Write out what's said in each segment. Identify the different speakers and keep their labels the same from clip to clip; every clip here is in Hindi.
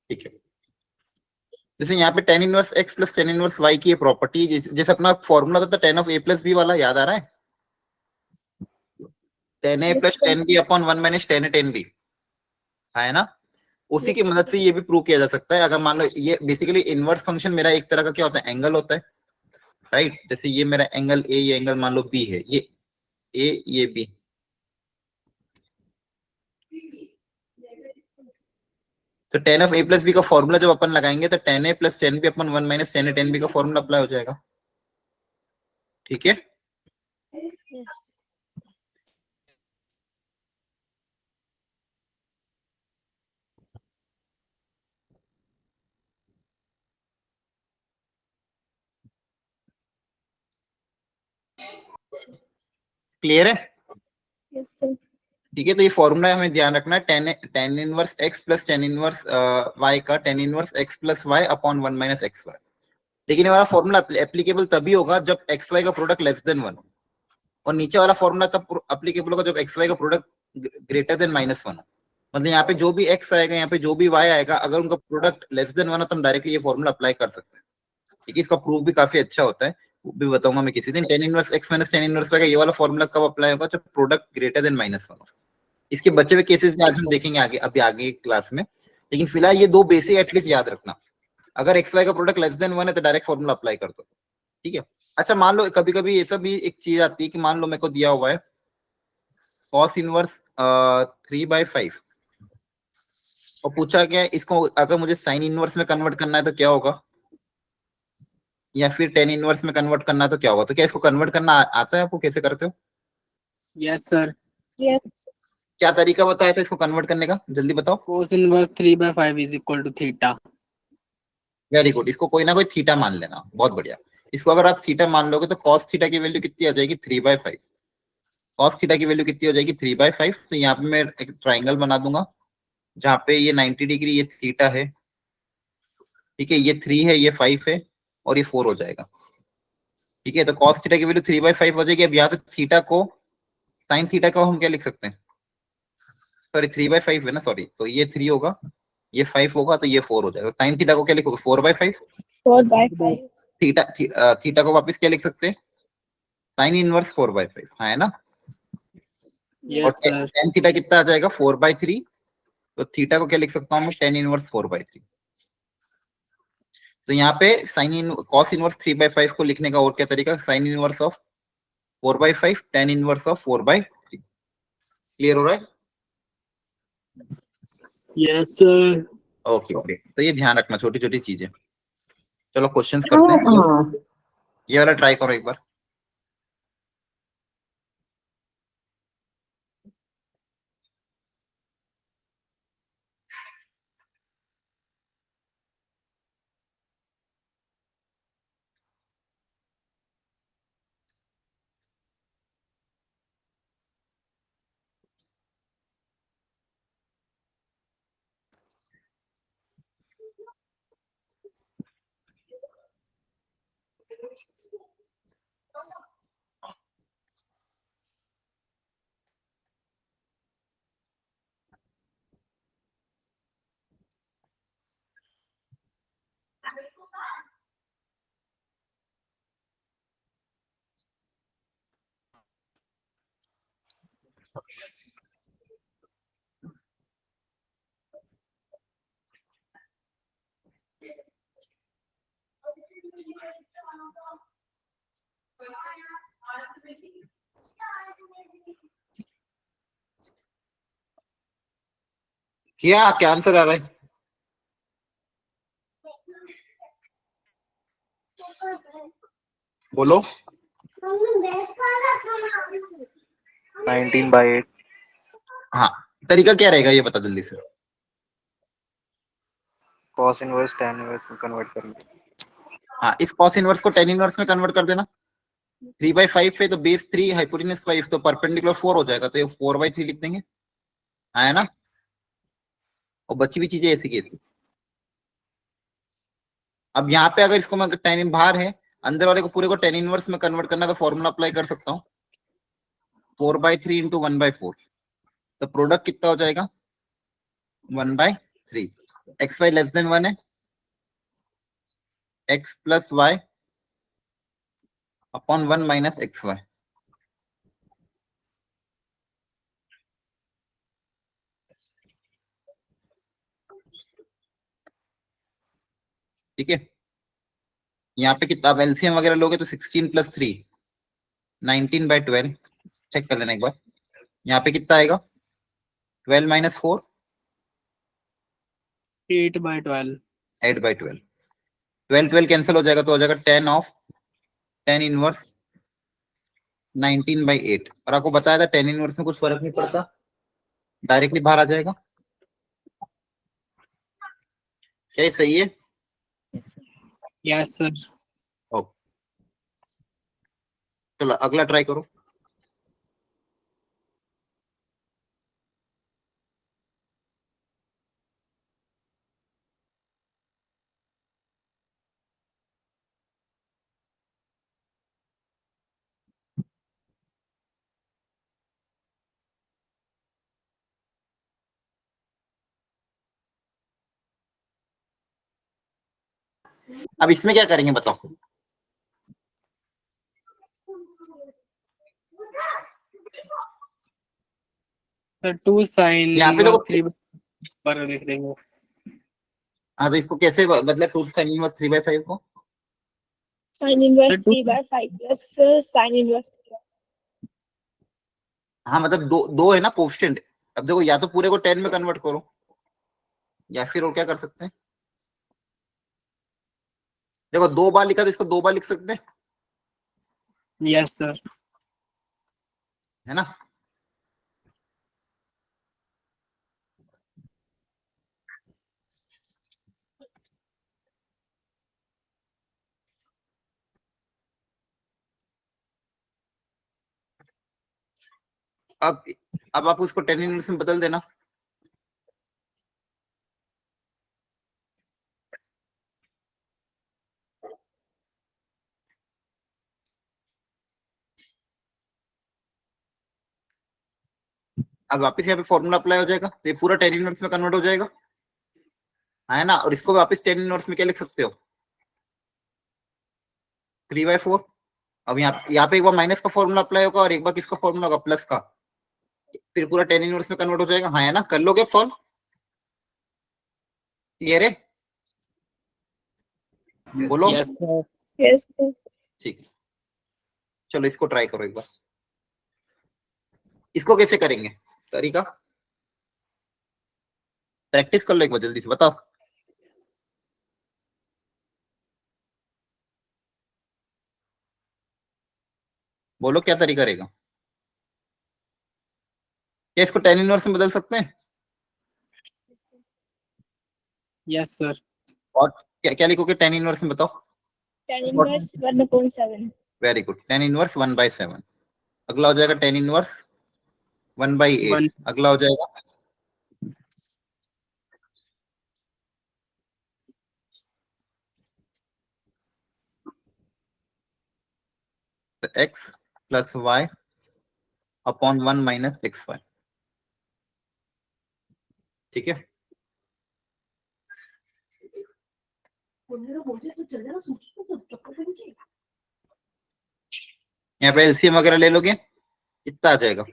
Speaker 1: ठीक है, जैसे यहाँ पे tan inverse x plus tan inverse y की प्रॉपर्टी, जैसे अपना फॉर्मूला था tan of a plus b वाला, याद आ रहा है? tan a plus tan b upon 1 minus tan a tan b, है ना? उसी की मदद से ये भी प्रूव किया जा सकता है। अगर मान लो ये बेसिकली इनवर्स फंक्शन मेरा एक तरह का क्या होता है, एंगल होता है, राइट? जैसे ये मेरा एंगल ए, ये एंगल मान लो बी है, ये ए ये बी, तो tan of a plus b का फॉर्मूला जब अपन लगाएंगे तो tan a plus tan b upon 1 minus tan a tan b का फॉर्मूला अप्लाई हो जाएगा। ठीक है, क्लियर है? ठीक है, तो ये फॉर्मूला हमें ध्यान रखना है, tan inverse x plus tan inverse y का tan inverse x plus y upon 1 minus x y. लेकिन ये वाला फॉर्मूला एप्लीकेबल तभी होगा जब एक्स वाई का प्रोडक्ट लेस देन 1, और नीचे वाला फॉर्मूला तब एप्लीकेबल होगा जब एक्स वाई का प्रोडक्ट ग्रेटर देन माइनस 1 हो। मतलब यहाँ पे जो भी x आएगा, यहाँ पे जो भी y आएगा, अगर उनका प्रोडक्ट लेस देन 1 हो तो हम डायरेक्टली ये फॉर्मूला अप्लाई कर सकते हैं। ठीक है, इसका प्रूफ भी काफी अच्छा होता है, वो भी बताऊंगा मैं किसी दिन। tan inverse x minus tan inverse y का ये वाला फॉर्मूला कब अप्लाई होगा, जब प्रोडक्ट ग्रेटर देन माइनस 1 हो। इसके बचे हुए केसेस भी आज हम देखेंगे आगे, अभी आगे क्लास में, लेकिन फिलहाल ये दो बेसिक एटलीस्ट याद रखना। अगर एक्स वाई का प्रोडक्ट लेस देन 1 है तो डायरेक्ट फॉर्मूला अप्लाई कर दो। ठीक है, अच्छा मान लो कभी कभी ऐसा भी एक चीज आती है कि मान लो मेरे को दिया हुआ है cos इनवर्स 3/5 और पूछा गया इसको अगर मुझे साइन इनवर्स में कन्वर्ट करना है तो क्या होगा, या फिर tan इनवर्स में कन्वर्ट करना है तो क्या होगा। तो क्या इसको कन्वर्ट करना आता है आपको, कैसे करते हो?
Speaker 2: Yes sir.
Speaker 3: यस,
Speaker 1: क्या तरीका बताया था इसको कन्वर्ट करने का, जल्दी बताओ।
Speaker 2: cos inverse 3/5 is equal to theta.
Speaker 1: Very good, इसको कोई ना कोई थीटा मान लेना, बहुत बढ़िया। इसको अगर आप थीटा मान लोगे तो cos थीटा की वैल्यू कितनी आ जाएगी, 3/5। cos थीटा की वैल्यू कितनी हो जाएगी, 3/5। तो यहाँ पे मैं एक ट्राइंगल बना दूंगा जहाँ पे ये 90 डिग्री, ये थीटा है, ठीक है, ये 3 है, ये 5 है, और ये 4 हो जाएगा। ठीक है, तो cos थीटा की वैल्यू 3/5 हो जाएगी। अब यहाँ से थीटा को, साइन थीटा को हम क्या लिख सकते हैं, सॉरी 3/5 है ना, सॉरी, तो ये 3 होगा, ये 5 होगा, तो ये 4 हो जाएगा। साइन थीटा को क्या लिखोगे, 4/5।
Speaker 3: 4/5।
Speaker 1: थीटा को वापस क्या लिख सकते हैं, साइन इनवर्स 4/5, है ना?
Speaker 2: Yes sir.
Speaker 1: tan थीटा कितना आ जाएगा, 4/3। तो थीटा को क्या लिख सकता हूँ मैं, tan इनवर्स 4/3। तो यहाँ पे साइन इन कॉस इनवर्स 3/5 को लिखने का और क्या तरीका, sine inverse of 4/5 tan inverse of 4/3। Clear हो रहा है?
Speaker 2: Yes sir.
Speaker 1: ओके ओके, तो ये ध्यान रखना, छोटी छोटी चीजें। चलो क्वेश्चंस करते हैं, ये वाला ट्राई करो एक बार। क्या आंसर आ रहा है? बोलो।
Speaker 4: 19/8।
Speaker 1: हाँ, तरीका क्या रहेगा ये बता जल्दी से।
Speaker 4: cos इनवर्स tan इनवर्स में कन्वर्ट करेंगे।
Speaker 1: हाँ, इस cos इनवर्स को tan इनवर्स में कन्वर्ट कर देना। 3/5 है तो बेस 3, हाइपोटेन्यूज 5, तो परपेंडिकुलर 4 हो जाएगा, तो ये 4/3 लिख देंगे, है ना? और बची हुई चीजें ऐसी की ऐसी। अब यहाँ पे अगर इसको मैं tan बाहर है, अंदर वाले को पूरे को tan इनवर्स में कन्वर्ट करना, तो फॉर्मूला अप्लाई कर सकता हूँ, 4/3 इंटू 1/4। तो प्रोडक्ट कितना हो जाएगा, 1/3। एक्स वाई लेस देन 1 है, x plus Y upon 1 minus x y. ठीक है, यहाँ पे कितना आप एलसीएम वगैरह लोगे तो 16 प्लस 3 19/12 चेक कर लेना एक बार। यहाँ पे कितना आएगा 12 माइनस 4
Speaker 2: 8/12
Speaker 1: 8/12 12 12 कैंसिल हो जाएगा तो हो जाएगा 10 ऑफ 10 इनवर्स 19/8। और आपको बताया था 10 इनवर्स में कुछ फर्क नहीं पड़ता, डायरेक्टली बाहर आ जाएगा। क्या ये सही है?
Speaker 3: Yes, sir.
Speaker 2: yes sir
Speaker 1: okay, चलो अगला ट्राई करो। अब इसमें क्या करेंगे बताओ?
Speaker 2: सर 2 sin
Speaker 1: यहाँ पे
Speaker 2: inverse
Speaker 1: देखो,
Speaker 2: 3 पर लिख देंगे।
Speaker 1: हाँ तो इसको कैसे मतलब 2 sin इनवर्स 3/5 को?
Speaker 3: Sin inverse
Speaker 2: Sir,
Speaker 3: 3/5 plus sin inverse 3.
Speaker 1: हाँ मतलब दो दो है ना कोफिशिएंट। अब देखो या तो पूरे को 10 में कन्वर्ट करो या फिर और क्या कर सकते हैं। देखो 2 बार लिखा तो इसको 2 बार लिख सकते हैं,
Speaker 2: yes sir
Speaker 1: है ना। अब अब आप उसको 10 इनवर्स में बदल देना। अब वापस यहाँ पे फॉर्मूला अप्लाई हो जाएगा तो ये पूरा 10 इनवर्स में कन्वर्ट हो जाएगा, है ना। और इसको वापस 10 इनवर्स में क्या लिख सकते हो 3/4। अब यहाँ पे एक बार माइनस का फॉर्मूला अप्लाई होगा और एक बार किसका फॉर्मूला होगा प्लस का, फिर पूरा 10 इनवर्स में कन्वर्ट हो जाएगा। हाँ है ना, कर लोगे सॉल्व? क्लियर है? बोलो।
Speaker 2: yes sir
Speaker 3: Yes, sir.
Speaker 1: ठीक है, चलो इसको ट्राई करो एक बार। इसको कैसे करेंगे तरीका प्रैक्टिस कर लो एक बार जल्दी से बताओ। बोलो क्या तरीका रहेगा? क्या इसको 10 इनवर्स में बदल सकते हैं?
Speaker 2: yes sir
Speaker 1: और क्या क्या लिखोगे 10 इनवर्स में बताओ?
Speaker 3: Tan inverse 1/7.
Speaker 1: Very good, 10 inverse 1/7। अगला हो जाएगा 10 इनवर्स 1/8।
Speaker 2: 1
Speaker 1: अगला हो जाएगा x plus y upon 1 minus x y. ठीक है, यहाँ पे एलसीएम वगैरह ले लोगे कितना आ जाएगा?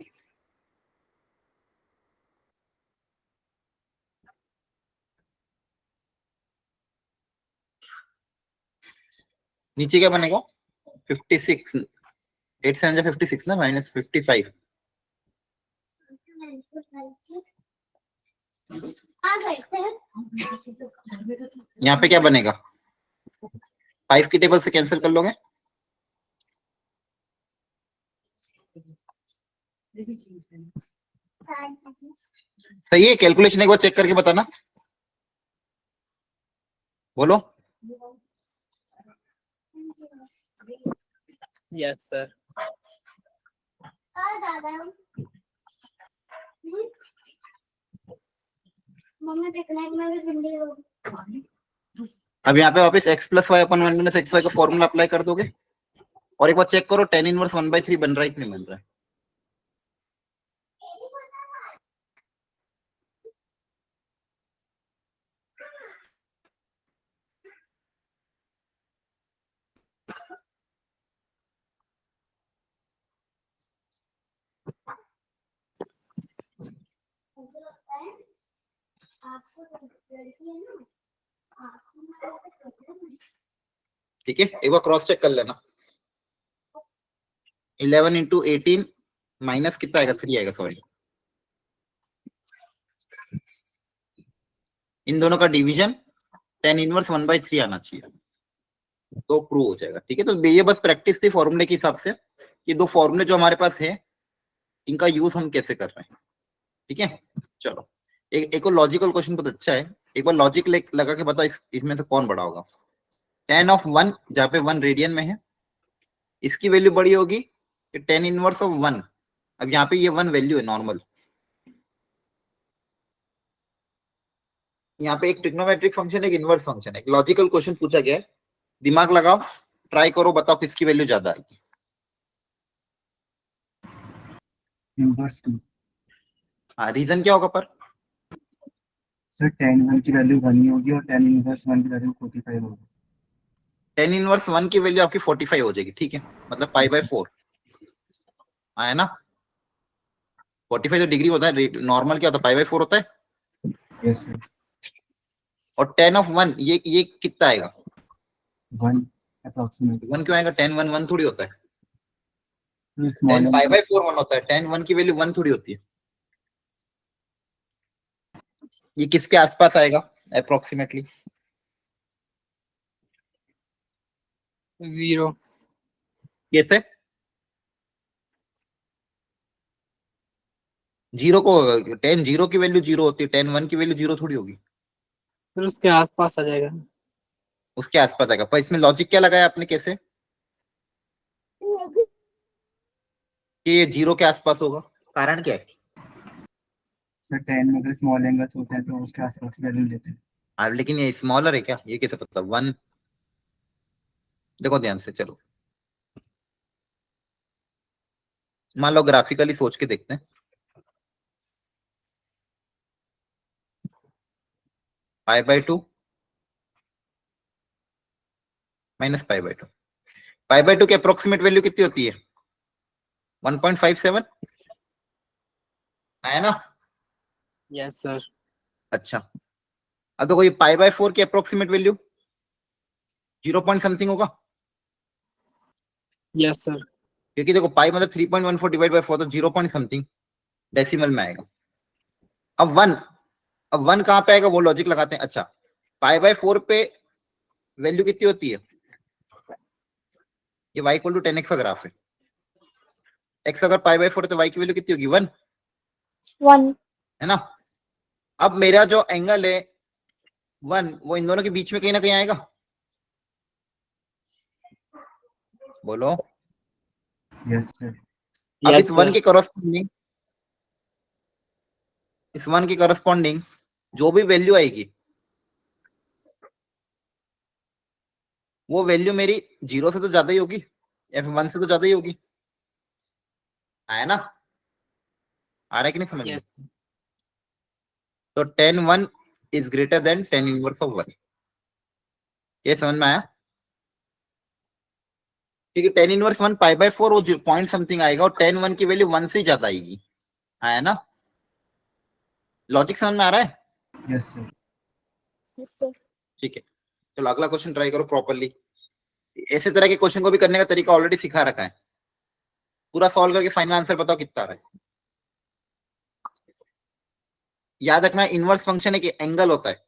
Speaker 1: नीचे क्या बनेगा 56, 8 7 56 ना माइनस 55। यहाँ पे क्या बनेगा 5 की टेबल से कैंसिल कर लोगे। सही है, कैलकुलेशन एक बार चेक करके बताना। बोलो।
Speaker 2: yes sir
Speaker 1: अब यहाँ पे वापस x प्लस वाई अपन 1 माइनस एक्स वाई का फॉर्मूला अप्लाई कर दोगे और एक बार चेक करो 10 इनवर्स 1/3 बन रहा है कि नहीं बन रहा है। ठीक है, एक बार क्रॉस चेक कर लेना। 11 इंटू 18 माइनस कितना आएगा, 3 आएगा, सॉरी। इन दोनों का डिवीजन tan इनवर्स 1/3 आना चाहिए, तो प्रूव हो जाएगा। ठीक है, तो ये बस प्रैक्टिस थी फॉर्मूले के हिसाब से, कि दो फॉर्मूले जो हमारे पास है इनका यूज हम कैसे कर रहे हैं। ठीक है, चलो एक और लॉजिकल क्वेश्चन बहुत अच्छा है, एक बार लॉजिक लगा के बताओ इसमें से कौन बड़ा होगा। tan ऑफ 1 जहाँ पे 1 रेडियन में है, इसकी वैल्यू बड़ी होगी कि tan इनवर्स ऑफ 1। अब यहाँ पे ये 1 वैल्यू है नॉर्मल, यहाँ पे एक ट्रिग्नोमेट्रिक फंक्शन है, एक इनवर्स फंक्शन है, एक लॉजिकल क्वेश्चन पूछा गया है, दिमाग लगाओ, ट्राई करो, बताओ किसकी वैल्यू ज्यादा आएगी।
Speaker 5: इनवर्स की
Speaker 1: हाँ, रीजन क्या होगा पर?
Speaker 5: सर tan 1 की वैल्यू 1 ही होगी और tan इनवर्स 1 की वैल्यू 45 होगी।
Speaker 1: tan इनवर्स 1 की वैल्यू आपकी 45 हो जाएगी। ठीक है, मतलब π/4 आया ना। 45 जो डिग्री होता है, नॉर्मल क्या होता है, π/4 होता है।
Speaker 5: Yes sir.
Speaker 1: और tan ऑफ 1 ये कितना आएगा,
Speaker 5: 1 अप्रोक्सीमेटली।
Speaker 1: 1 क्यों आएगा, tan 1 1 थोड़ी होता है,
Speaker 5: स्मॉल
Speaker 1: tan π/4 1 होता है, tan 1 की वैल्यू 1 थोड़ी होती है। ये किसके आसपास आएगा अप्रोक्सीमेटली?
Speaker 2: 0।
Speaker 1: कैसे? जीरो को, tan 0 की वैल्यू 0 होती है, tan 1 की वैल्यू 0 थोड़ी होगी।
Speaker 2: फिर उसके आसपास आ जाएगा।
Speaker 1: उसके आसपास आएगा, पर इसमें लॉजिक क्या लगाया आपने, कैसे कि ये 0 के आसपास होगा, कारण क्या है?
Speaker 5: सर tan में अगर स्मॉल एंगल्स होते हैं तो उसके आसपास वैल्यू लेते हैं।
Speaker 1: लेकिन ये स्मॉलर है क्या, ये कैसे पता? 1 देखो ध्यान से, चलो मान लो ग्राफिकली सोच के देखते हैं। π/2 माइनस π/2, π/2 की अप्रोक्सीमेट वैल्यू कितनी होती है, 1.57 है ना।
Speaker 2: Yes sir.
Speaker 1: अच्छा, अब देखो ये π/4 की अप्रोक्सीमेट वैल्यू 0 पॉइंट समथिंग होगा,
Speaker 2: यस सर।
Speaker 1: क्योंकि देखो पाई मतलब 3.14 डिवाइड बाय 4, तो 0 पॉइंट समथिंग डेसिमल में आएगा। अब वन कहां पे आएगा, वो लॉजिक लगाते हैं। अच्छा, π/4 पे वैल्यू कितनी होती है, ये y इक्वल टू 10x का ग्राफ है, x अगर π/4 है तो y की वैल्यू कितनी होगी, 1
Speaker 3: 1
Speaker 1: है ना। अब मेरा जो एंगल है 1, वो इन दोनों के बीच में कहीं ना कहीं आएगा, बोलो।
Speaker 5: Yes sir.
Speaker 1: अब
Speaker 2: यस
Speaker 1: इस
Speaker 2: सर।
Speaker 1: 1 के करस्पॉन्डिंग जो भी वैल्यू आएगी, वो वैल्यू मेरी 0 से तो ज्यादा ही होगी या फिर 1 से तो ज्यादा ही होगी, आया ना, आ रहा है कि नहीं समझ में?
Speaker 2: यस।
Speaker 1: तो tan 1 is greater than tan inverse of 1, ये समझ में आया? ठीक है, tan इनवर्स 1 π/4 वो पॉइंट समथिंग आएगा, और tan 1 की वैल्यू 1 से ज्यादा आएगी, आया ना, लॉजिक समझ में आ रहा है?
Speaker 5: Yes sir.
Speaker 3: yes sir
Speaker 1: ठीक है, चलो अगला क्वेश्चन ट्राई करो प्रॉपरली। ऐसे तरह के क्वेश्चन को भी करने का तरीका ऑलरेडी सिखा रखा है, पूरा सॉल्व करके फाइनल आंसर बताओ कितना आ रहा है। याद रखना, इनवर्स फंक्शन एक एंगल होता है,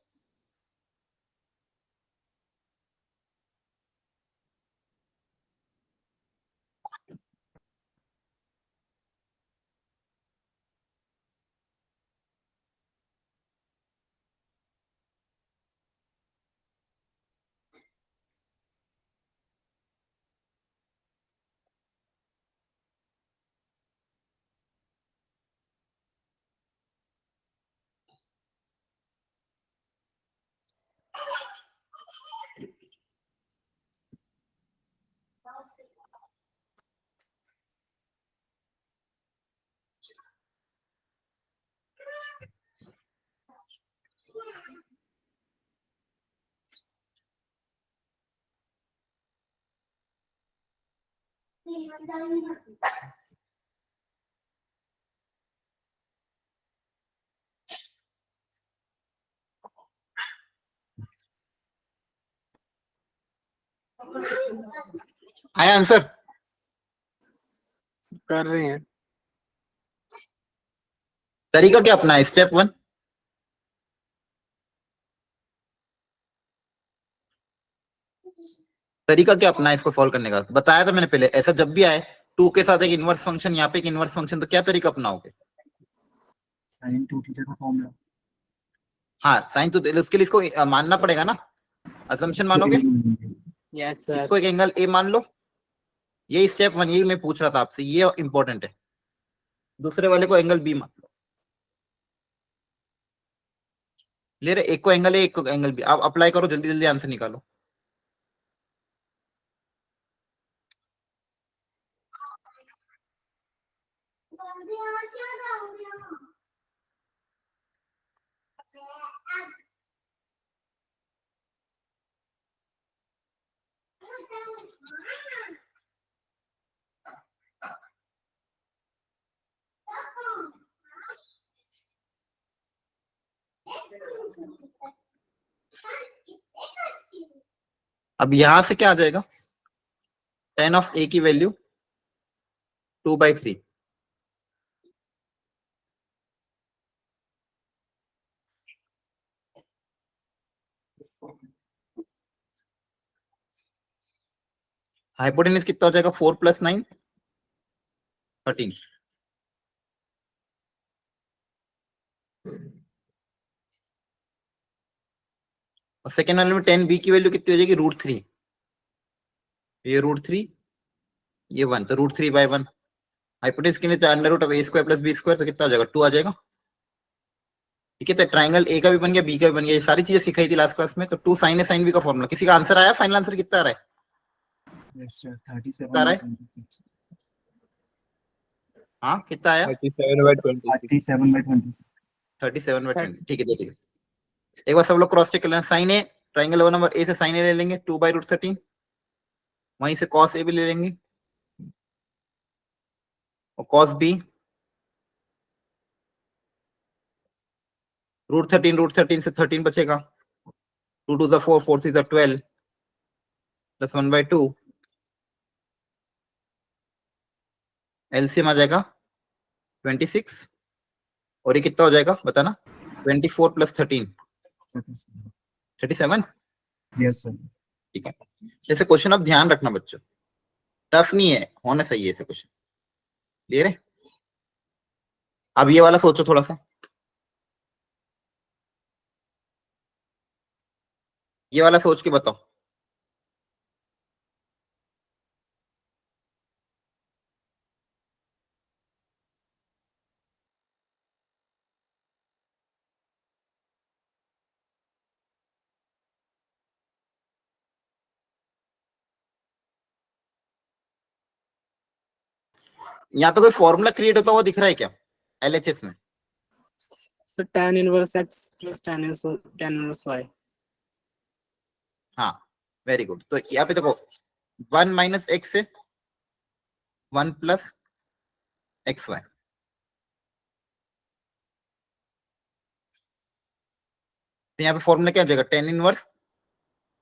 Speaker 1: आया आंसर?
Speaker 2: सर कर रहे हैं।
Speaker 1: तरीका क्या अपना है? स्टेप 1, तरीका क्या अपना है इसको सॉल्व करने का? बताया था मैंने पहले, ऐसा जब भी आए 2 के साथ एक इनवर्स फंक्शन, यहाँ पे एक इनवर्स फंक्शन, तो क्या तरीका अपनाओगे?
Speaker 5: sin 2 थीटा का फॉर्मूला।
Speaker 1: हाँ, साइन तो उसके लिए इसको मानना पड़ेगा ना, असम्पशन मानोगे?
Speaker 2: Yes sir.
Speaker 1: इसको एक एंगल ए मान लो, यही स्टेप 1, यही मैं पूछ रहा था आपसे, ये इंपॉर्टेंट है। दूसरे वाले को एंगल बी मान लो, ले रहे, एक को एंगल ए, एक को एंगल बी। आप अप्लाई करो, जल्दी जल्दी आंसर निकालो। अब यहां से क्या आ जाएगा? tan ऑफ ए की वैल्यू 2/3, हाइपोटेन्यूज कितना हो जाएगा? 4 + 9 13। और सेकेंड वाले में 10b की वैल्यू कितनी हो जाएगी? √3, ये √3, ये 1, तो √3/1। हाइपोटेन्यूज के लिए √a² + b², तो कितना हो जाएगा? 2 आ जाएगा। ठीक है, तो ट्राइंगल ए का भी बन गया, बी का भी बन गया, ये सारी चीजें सिखाई थी लास्ट क्लास में। तो 2 sin a sin b का फॉर्मूला। किसी का आंसर आया? फाइनल आंसर कितना आ रहा है?
Speaker 5: यस सर 37
Speaker 1: कितना आ रहा है?
Speaker 5: 26।
Speaker 1: हाँ, कितना आया?
Speaker 5: 37/26।
Speaker 1: 37/20। ठीक है, देखिए एक बार सब लोग क्रॉस चेक कर लेना। Sine A, triangle 1 number A से साइन ए ले लेंगे 2/√13, वहीं से कॉस ए भी ले लेंगे, और कॉस बी √13 से 13 बचेगा, 2 2 = 4, 4 3 = 12 प्लस 1/2, एलसीएम आ जाएगा 26, और ये कितना हो जाएगा बताना? 24 + 13 37।
Speaker 5: Yes sir.
Speaker 1: ठीक है, जैसे क्वेश्चन अब ध्यान रखना बच्चों, टफ नहीं है, होना चाहिए ऐसे क्वेश्चन। क्लियर है? अब ये वाला सोचो थोड़ा सा, ये वाला सोच के बताओ। यहाँ पे कोई फॉर्मूला क्रिएट होता हुआ दिख रहा है क्या एलएचएस में?
Speaker 2: Sir tan inverse x + tan inverse y।
Speaker 1: हाँ, वेरी गुड। तो यहाँ पे देखो 1 - x से 1 + xy, तो यहाँ पे फॉर्मूला क्या हो जाएगा? tan इनवर्स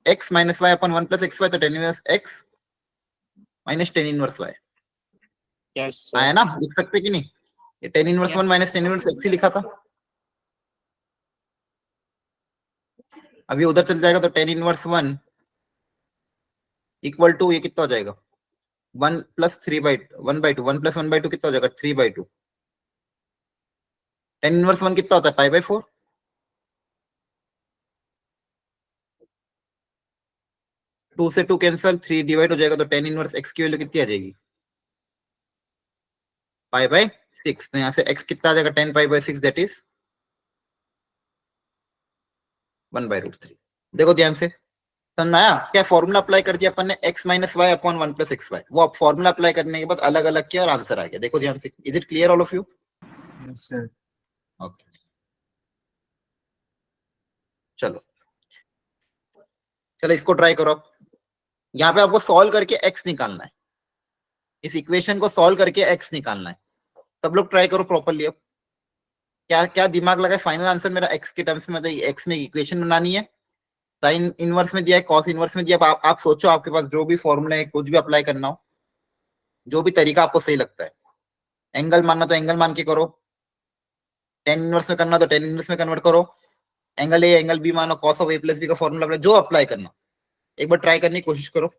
Speaker 1: x - y अपन 1 + xy, तो tan inverse x - tan inverse y
Speaker 2: yes
Speaker 1: आया
Speaker 2: सर।
Speaker 1: ना? लिख सकते कि नहीं? ये tan inverse
Speaker 2: Yes.
Speaker 1: 1 - tan inverse x ही लिखा था। अब ये उधर चल जाएगा, तो tan इनवर्स 1 = ये कितना हो जाएगा? 1 + 3/2 1/2 1 + 1/2 कितना हो जाएगा? 3/2। tan इनवर्स 1 कितना होता है? π/4। 2 से 2 कैंसल, 3 डिवाइड हो जाएगा, तो tan इनवर्स x की वैल्यू कितनी आ जाएगी? π/6। तो यहाँ से x कितना आ जाएगा? 10 π/6, दैट इज 1/√3। देखो ध्यान से, समझ में आया? क्या फॉर्मूला अप्लाई कर दिया अपन ने? x - y अपॉन 1 + xy, वो अब फॉर्मूला अप्लाई करने के बाद अलग अलग किया और आंसर आ गया। देखो ध्यान से, is it clear all of you?
Speaker 5: Yes sir.
Speaker 1: Okay, चलो चलो इसको ट्राई करो। यहाँ पे आपको सॉल्व करके x निकालना है, इस इक्वेशन को सॉल्व करके x निकालना है। सब लोग ट्राई करो प्रॉपरली। अब क्या क्या दिमाग लगाए? फाइनल आंसर मेरा x के टर्म्स में, मतलब x में इक्वेशन बनानी है, साइन इनवर्स में दिया है, कॉस इनवर्स में दिया है। आप सोचो, आपके पास जो भी फॉर्मूला है, कुछ भी अप्लाई करना हो, जो भी तरीका आपको सही लगता है। एंगल मानना तो एंगल मान के करो, टेन इनवर्स में करना तो टेन इनवर्स में कन्वर्ट करो, एंगल ए एंगल बी मानो, cos of A plus B का फॉर्मूला अप्लाई, जो अप्लाई करना, एक बार ट्राई करने की कोशिश करो।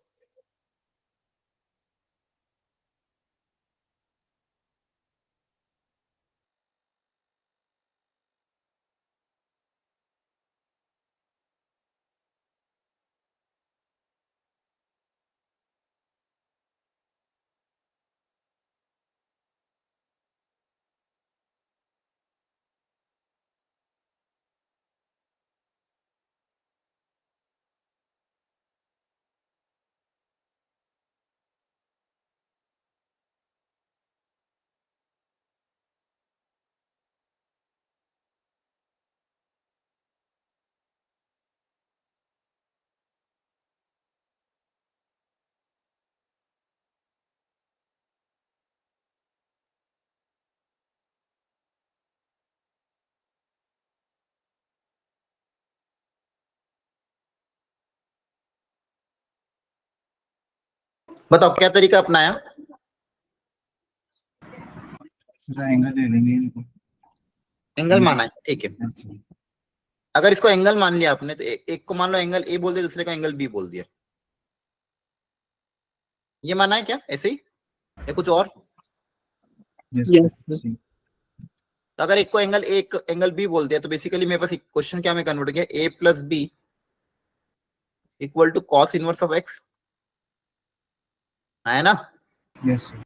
Speaker 1: बताओ क्या तरीका अपनाया?
Speaker 5: सर एंगल ले लेंगे इनको।
Speaker 1: एंगल माना है, ठीक है।
Speaker 5: Yes, sir.
Speaker 1: अगर इसको एंगल मान लिया आपने, तो एक को मान लो एंगल ए बोल दिया, दूसरे को एंगल बी बोल दिया, ये माना है क्या ऐसे ही, या कुछ और?
Speaker 5: Yes,
Speaker 2: Yes,
Speaker 5: sir.
Speaker 2: sir.
Speaker 5: See.
Speaker 1: तो अगर एक को एंगल ए, एक एंगल बी बोल दिया, तो बेसिकली मेरे पास क्वेश्चन क्या में कन्वर्ट किया, A plus B equal to cos inverse of x, है ना?
Speaker 5: Yes, sir.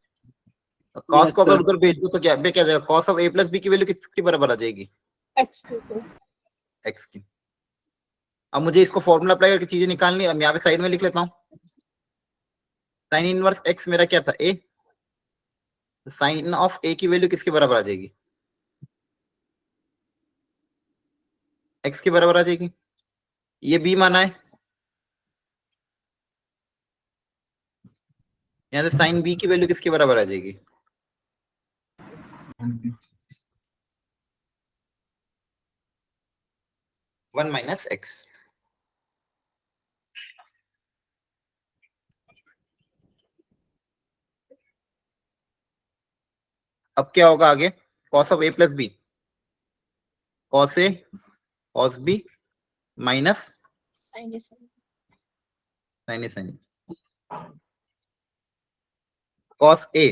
Speaker 1: कॉस
Speaker 2: Yes,
Speaker 1: को अगर
Speaker 2: sir.
Speaker 1: उधर भेज दो तो क्या क्या जाएगा, cos of A plus B की वैल्यू किसके बराबर आ जाएगी?
Speaker 3: X cube.
Speaker 1: एक्स की। अब मुझे इसको फॉर्मूला अप्लाई करके चीजें निकालनी है। अब यहाँ पे साइड में लिख लेता हूँ, साइन इनवर्स एक्स मेरा क्या था, ए, साइन ऑफ ए की वैल्यू किसके बराबर आ जाएगी? एक्स के बराबर आ जाएगी। ये बी माना है, यहाँ से साइन बी की वैल्यू किसके बराबर आ जाएगी? 1 माइनस एक्स। अब क्या होगा आगे, cos of A plus B, cos A cos B minus
Speaker 3: Sin is
Speaker 1: sine A sine, cos A,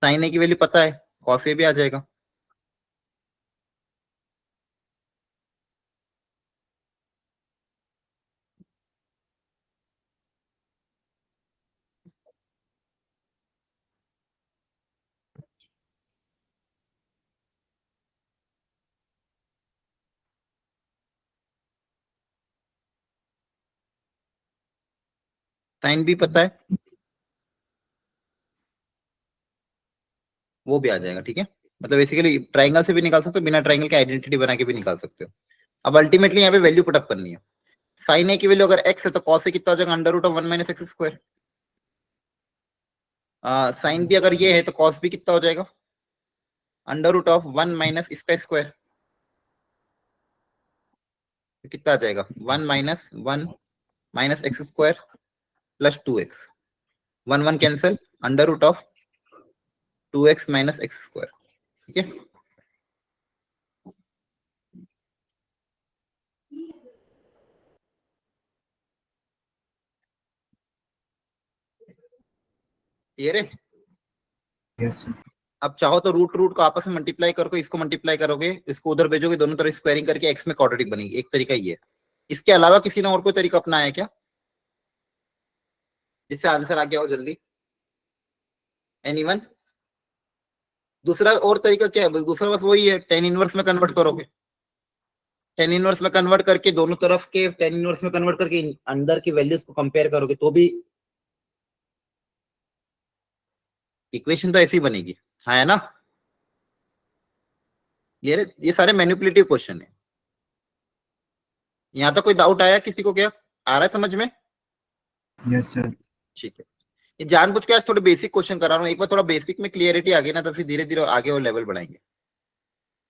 Speaker 1: sine A की वैल्यू पता है, कॉस ए भी आ जाएगा। साइन भी पता है, वो भी आ जाएगा, ठीक है। मतलब बेसिकली ट्राइंगल से भी निकाल सकते हो, बिना ट्राइंगल के आइडेंटिटी बना के भी निकाल सकते हो। अब अल्टीमेटली यहाँ पे वैल्यू पुटअप करनी है। साइन ए की वैल्यू अगर एक्स है तो कॉस ए कितना हो जाएगा, under root of 1 minus x square. Sine B अगर ये है तो कॉस बी कितना हो जाएगा, अंडर रूट ऑफ 1 माइनस इसका स्क्वायर, तो कितना आ जाएगा, 1 minus 1 minus x square plus 2x, 1 1 cancel, under root of 2x minus x square, ठीक है। क्लियर है?
Speaker 5: Yes, sir.
Speaker 1: अब चाहो तो रूट रूट को आपस में मल्टीप्लाई करो, इसको मल्टीप्लाई करोगे, इसको उधर भेजोगे, दोनों तरफ स्क्वायरिंग करके एक्स में क्वाड्रेटिक बनेगी। एक तरीका ये है। इसके अलावा किसी ने और कोई तरीका अपनाया है क्या, जिससे आंसर आ गया हो जल्दी? एनीवन? दूसरा और तरीका क्या है? दूसरा बस वही है, टेन इनवर्स में कन्वर्ट करोगे, टेन इनवर्स में कन्वर्ट करके दोनों तरफ के टेन इनवर्स में कन्वर्ट करके अंदर की वैल्यूज को कंपेयर करोगे तो भी इक्वेशन तो ऐसी बनेगी, है ना? ये सारे मैनिपुलेटिव क्वेश्चन है। यहाँ तक कोई डाउट आया किसी को, क्या आ रहा है समझ में?
Speaker 5: Yes, sir.
Speaker 1: ठीक है, ये जानबूझ के आज थोड़े बेसिक क्वेश्चन करा रहा हूँ। एक बार थोड़ा बेसिक में क्लियरिटी आ गई ना, तो फिर धीरे धीरे आगे और लेवल बढ़ाएंगे।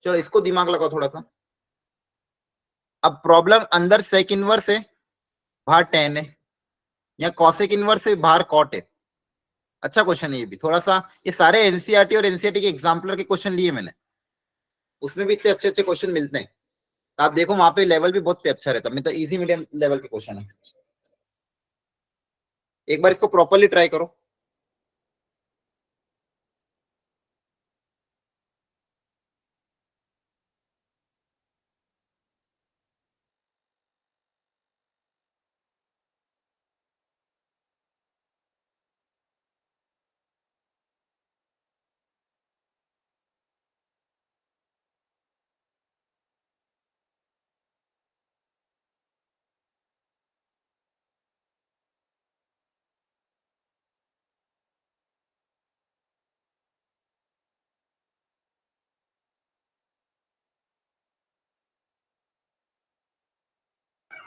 Speaker 1: चलो इसको दिमाग लगाओ थोड़ा सा। अब प्रॉब्लम अंदर सेक इनवर्स है, बाहर टेन है, या कॉसेक इनवर्स है, बाहर कॉट है। अच्छा क्वेश्चन है ये भी थोड़ा सा। ये सारे एनसीईआरटी और एनसीईआरटी के एग्जाम्पलर के क्वेश्चन लिए मैंने, उसमें भी इतने अच्छे अच्छे क्वेश्चन मिलते हैं। तो आप देखो वहां पे लेवल भी बहुत अच्छा रहता है, मतलब इजी मीडियम लेवल के क्वेश्चन है। एक बार इसको प्रॉपरली ट्राई करो।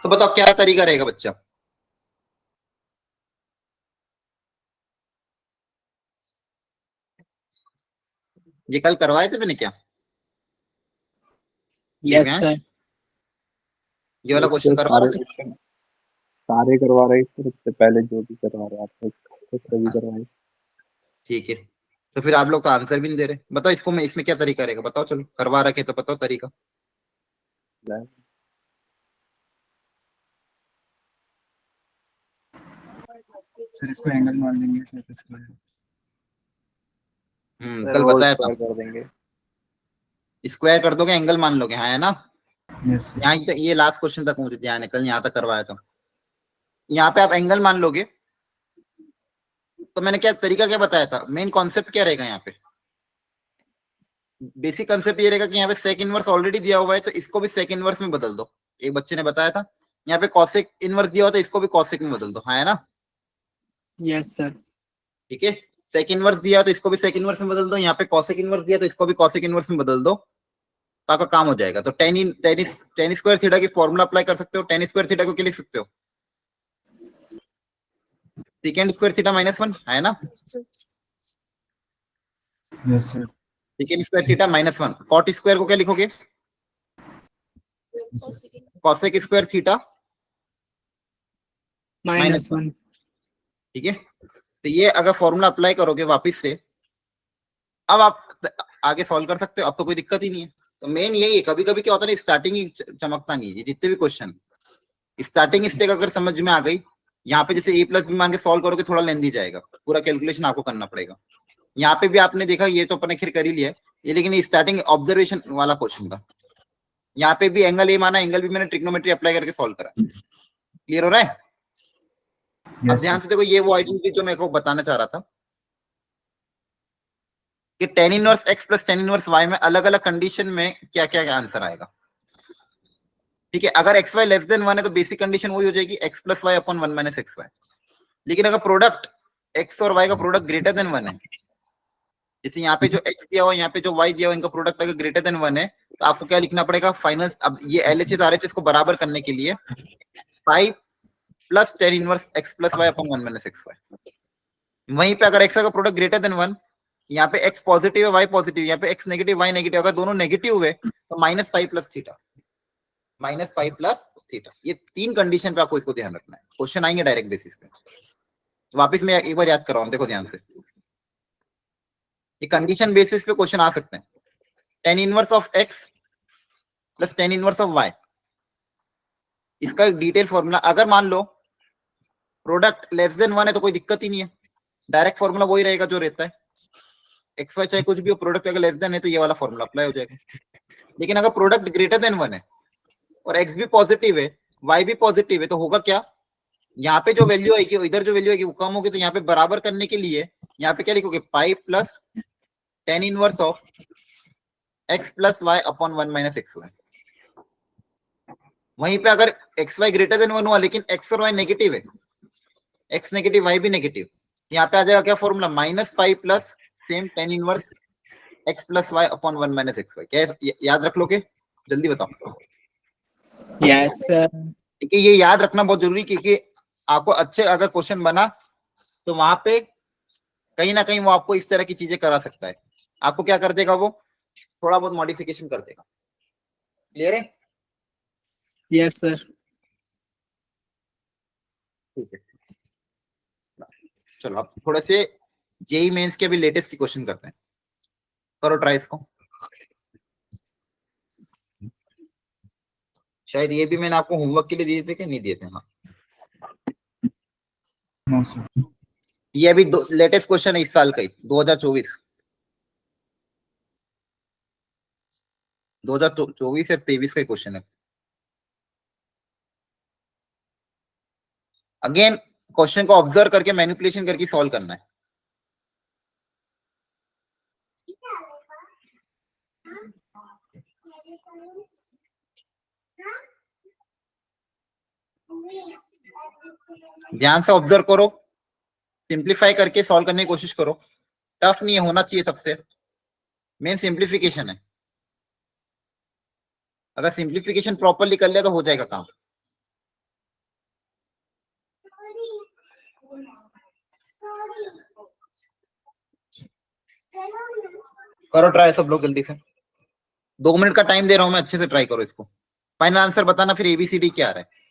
Speaker 1: तो बताओ क्या तरीका रहेगा बच्चा? ये कल करवाए थे मैंने क्या?
Speaker 2: Yes
Speaker 1: Divyansh,
Speaker 2: sir.
Speaker 1: ये वाला क्वेश्चन करवा
Speaker 4: सारे
Speaker 1: रहे थे?
Speaker 4: क्वेश्चन सारे करवा रहे हैं, इससे पहले जो भी करवा रहे हैं आप लोग सभी करवाए।
Speaker 1: ठीक है, तो फिर आप लोग तो आंसर भी नहीं दे रहे। बताओ इसको, मैं इसमें क्या तरीका रहेगा बताओ, चलो करवा रखे तो बताओ तरीका।
Speaker 5: सर इसको एंगल मान लेंगे सर इसको।
Speaker 4: सर
Speaker 1: कल
Speaker 4: वो
Speaker 1: बताया था,
Speaker 4: स्क्वायर कर देंगे।
Speaker 1: स्क्वायर कर दोगे एंगल मान लोगे, हाँ है ना।
Speaker 5: Yes sir.
Speaker 1: यहाँ तक, ये लास्ट क्वेश्चन तक मुझे ध्यान है, कल यहाँ तक करवाया था। यहाँ पे आप एंगल मान लोगे, तो मैंने क्या तरीका क्या बताया था, मेन कॉन्सेप्ट क्या रहेगा यहाँ पे? बेसिक कंसेप्ट ये रहेगा कि यहाँ पे सेक इनवर्स ऑलरेडी दिया हुआ है, तो इसको भी सेक इनवर्स में बदल दो। एक बच्चे ने बताया था यहाँ पे कॉसेक इनवर्स दिया हुआ था, इसको भी कॉसेक में बदल दो, हाँ है ना।
Speaker 2: Yes sir.
Speaker 1: ठीक है, सेक इनवर्स दिया तो इसको भी सेक इनवर्स में बदल दो, यहाँ पे कॉसेक इनवर्स दिया तो इसको भी कॉसेक इनवर्स में बदल दो, तो आपका काम हो जाएगा। तो टेन स्क्वायर थीटा की फॉर्मूला अप्लाई कर सकते हो। टेन स्क्वायर थीटा को क्या लिख सकते हो? सेकेंड स्क्वायर थीटा -1 है ना।
Speaker 5: Yes sir.
Speaker 1: Second square theta -1। Cot square को क्या लिखोगे? Cosec square theta
Speaker 2: -1।
Speaker 1: ठीक है, तो ये अगर फॉर्मूला अप्लाई करोगे वापस से, अब आप आगे सॉल्व कर सकते हो, अब तो कोई दिक्कत ही नहीं है। तो मेन यही है, कभी कभी क्या होता है ना, स्टार्टिंग ही चमकता नहीं है। जितने भी क्वेश्चन स्टार्टिंग स्टेक अगर समझ में आ गई, यहाँ पे जैसे a+b मान के सॉल्व करोगे थोड़ा लेंदी जाएगा, पूरा कैलकुलेशन आपको करना पड़ेगा। यहाँ पे भी आपने देखा, ये तो अपने खैर कर ही लिया है ये, लेकिन स्टार्टिंग ऑब्जर्वेशन वाला क्वेश्चन था। यहाँ पे भी एंगल ए माना, एंगल भी मैंने ट्रिग्नोमेट्री अप्लाई करके सॉल्व करा। क्लियर हो रहा है? अब ध्यान से देखो, ये वो आइडेंटिटी जो मैं को बताना चाह रहा था कि tan inverse x plus tan inverse y में अलग अलग कंडीशन में क्या क्या आंसर आएगा। ठीक है, अगर एक्स वाई लेस देन 1 है तो बेसिक कंडीशन वही हो जाएगी, x plus Y upon 1 minus x y. लेकिन अगर प्रोडक्ट x और y का प्रोडक्ट ग्रेटर देन 1 है, जैसे यहाँ पे जो x दिया हुआ, यहाँ पे जो y दिया हुआ, इनका प्रोडक्ट अगर ग्रेटर देन 1 है, तो आपको क्या लिखना पड़ेगा फाइनल। अब ये LHS RHS को बराबर करने के लिए 5 plus tan inverse x plus Y upon 1 minus x y. वहीं पे अगर x का प्रोडक्ट ग्रेटर देन 1, यहाँ पे x पॉजिटिव है y पॉजिटिव, यहाँ पे x नेगेटिव y नेगेटिव, अगर दोनों नेगेटिव हुए तो -π प्लस थीटा, -π प्लस थीटा। ये तीन कंडीशन पे आपको इसको ध्यान रखना है, क्वेश्चन आएंगे डायरेक्ट बेसिस पे। वापस मैं एक बार याद कर रहा हूँ, देखो ध्यान से, ये कंडीशन बेसिस पे क्वेश्चन आ सकते हैं। tan inverse of x plus tan inverse of y, इसका एक डिटेल फॉर्मूला। अगर मान लो प्रोडक्ट लेस देन 1 है तो कोई दिक्कत ही नहीं है, डायरेक्ट फॉर्मूला वही रहेगा जो रहता है। एक्स वाई चाहे कुछ भी हो, प्रोडक्ट अगर लेस देन है तो ये वाला फॉर्मूला अप्लाई हो जाएगा। लेकिन अगर प्रोडक्ट ग्रेटर देन 1 है और एक्स भी पॉजिटिव है, वाई भी पॉजिटिव है, तो होगा क्या, यहाँ पे जो वैल्यू आएगी, इधर जो वैल्यू आएगी वो कम होगी, तो यहाँ पे बराबर करने के लिए यहाँ पे क्या लिखोगे, pi plus tan inverse of x plus Y upon 1 minus x y. वहीं पे अगर एक्स वाई ग्रेटर देन 1 हुआ लेकिन एक्स और वाई नेगेटिव है, एक्स नेगेटिव वाई भी नेगेटिव, यहाँ पे आ जाएगा क्या formula, -π plus same tan inverse x plus Y upon 1 minus x y. क्या याद रख लोगे? जल्दी बताओ।
Speaker 2: Yes sir.
Speaker 1: ठीक है, ये याद रखना बहुत जरूरी, क्योंकि आपको अच्छे अगर क्वेश्चन बना तो वहां पे कहीं ना कहीं वो आपको इस तरह की चीजें करा सकता है। आपको क्या कर देगा, वो थोड़ा बहुत मॉडिफिकेशन कर देगा। क्लियर है?
Speaker 2: Yes sir.
Speaker 1: ठीक है, चलो अब थोड़े से जेई मेंस के भी लेटेस्ट की क्वेश्चन करते हैं, करो ट्राई इसको। शायद ये भी मैंने आपको होमवर्क के लिए दिए थे कि नहीं दिए थे? हाँ,
Speaker 5: नो सर।
Speaker 1: ये अभी लेटेस्ट क्वेश्चन है इस साल का ही, 2024 2024 या 23 का क्वेश्चन है। अगेन क्वेश्चन को ऑब्जर्व करके मैनिपुलेशन करके सॉल्व करना है। ध्यान से ऑब्जर्व करो, सिंप्लीफाई करके सॉल्व करने की कोशिश करो। टफ नहीं है, होना चाहिए सबसे, मेन सिंप्लीफिकेशन है। अगर सिंप्लीफिकेशन प्रॉपरली कर लिया तो हो जाएगा काम। करो ट्राई सब लोग जल्दी से, 2 मिनट का टाइम दे रहा हूं मैं, अच्छे से ट्राई करो इसको। फाइनल आंसर बताना फिर एबीसीडी क्या आ रहा है।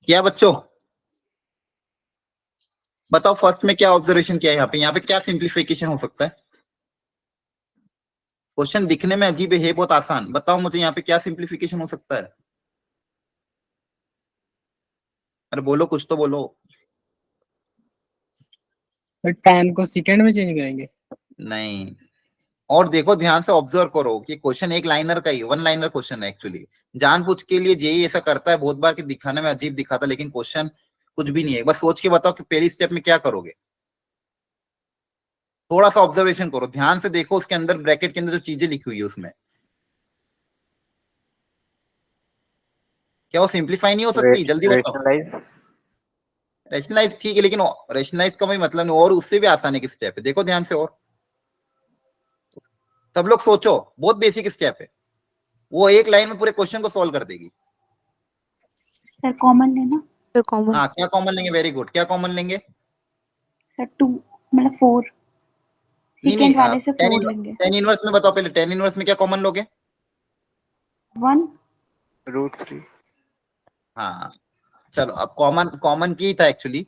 Speaker 1: क्या बच्चों बताओ, फर्स्ट में क्या ऑब्जर्वेशन किया है यहाँ पे क्या सिंप्लीफिकेशन हो सकता है? क्वेश्चन दिखने में अजीब है, बहुत आसान, बताओ मुझे यहाँ पे क्या सिंप्लीफिकेशन हो सकता है? अरे बोलो, कुछ तो बोलो।
Speaker 2: tan को सेकंड में चेंज करेंगे।
Speaker 1: नहीं, और देखो ध्यान से ऑब्जर्व करो कि क्वेश्चन एक लाइनर का ही, वन लाइनर क्वेश्चन है एक्चुअली। जानबूझ के लिए जेई ऐसा करता है बहुत बार कि दिखाने में अजीब दिखाता, लेकिन क्वेश्चन कुछ भी नहीं है, बस सोच के बताओ कि पहली स्टेप में क्या करोगे। थोड़ा सा ऑब्जर्वेशन करो, ध्यान से देखो उसके अंदर ब्रैकेट के अंदर जो चीजें लिखी हुई है उसमें, क्या वो सिंप्लीफाई नहीं हो सकती? जल्दी बताओ।
Speaker 4: रेशनलाइज।
Speaker 1: रैशनलाइज ठीक है, लेकिन रैशनलाइज का भी मतलब नहीं, और उससे भी आसान एक स्टेप है, देखो ध्यान से। और सब लोग सोचो, बहुत बेसिक स्टेप है, वो एक लाइन में पूरे क्वेश्चन को सॉल्व कर देगी।
Speaker 6: सर कॉमन लेना।
Speaker 7: Sir common.
Speaker 1: हाँ, क्या कॉमन लेंगे? वेरी गुड, क्या कॉमन लेंगे?
Speaker 6: सर 2 मतलब 4
Speaker 1: नहीं
Speaker 6: सेकेंड वाले से
Speaker 1: नहीं,
Speaker 6: 4 लेंगे।
Speaker 1: टेन इनवर्स में बताओ पहले, टेन इनवर्स में क्या कॉमन लोगे?
Speaker 6: 1
Speaker 4: √3।
Speaker 1: हाँ चलो, अब कॉमन कॉमन की था एक्चुअली,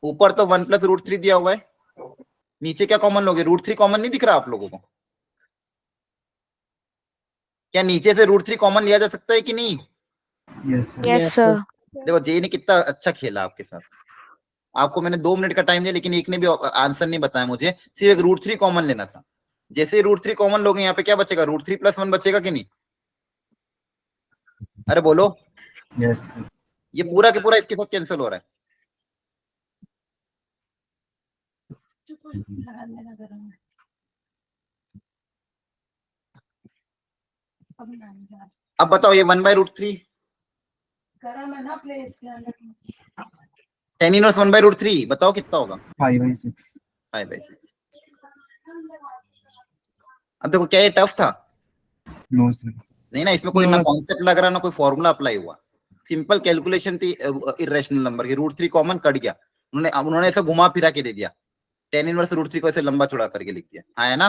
Speaker 1: ऊपर तो 1 + √3 दिया हुआ है, नीचे क्या कॉमन लोगे? √3 कॉमन नहीं दिख रहा आप लोगों को? क्या नीचे से √3 कॉमन लिया जा सकता है कि नहीं?
Speaker 5: Yes sir.
Speaker 7: Yes sir.
Speaker 1: देखो जे ने कितना अच्छा खेला आपके साथ, आपको मैंने 2 मिनट का टाइम दिया लेकिन एक ने भी आंसर नहीं बताया मुझे, सिर्फ एक √3 कॉमन लेना था। जैसे ही √3 कॉमन लोगे यहाँ पे क्या बचेगा? √3 + 1 बचेगा कि नहीं? अरे बोलो,
Speaker 5: यस सर।
Speaker 1: ये पूरा के पूरा इसके साथ कैंसिल हो रहा है। अब बताओ ये 1/√3, टेन इनवर्स 1/√3 बताओ कितना होगा?
Speaker 5: 5/6।
Speaker 1: 5/6। अब देखो क्या ये टफ था?
Speaker 5: No sir.
Speaker 1: नहीं ना, इसमें कोई ना कॉन्सेप्ट लग रहा ना कोई फॉर्मूला अप्लाई हुआ, सिंपल कैलकुलेशन थी इरेशनल नंबर की। √3 कॉमन कट गया, उन्होंने ऐसा घुमा फिरा के दे दिया, टेन इनवर्स √3 को ऐसे लंबा चौड़ा करके लिख दिया। हाँ है ना?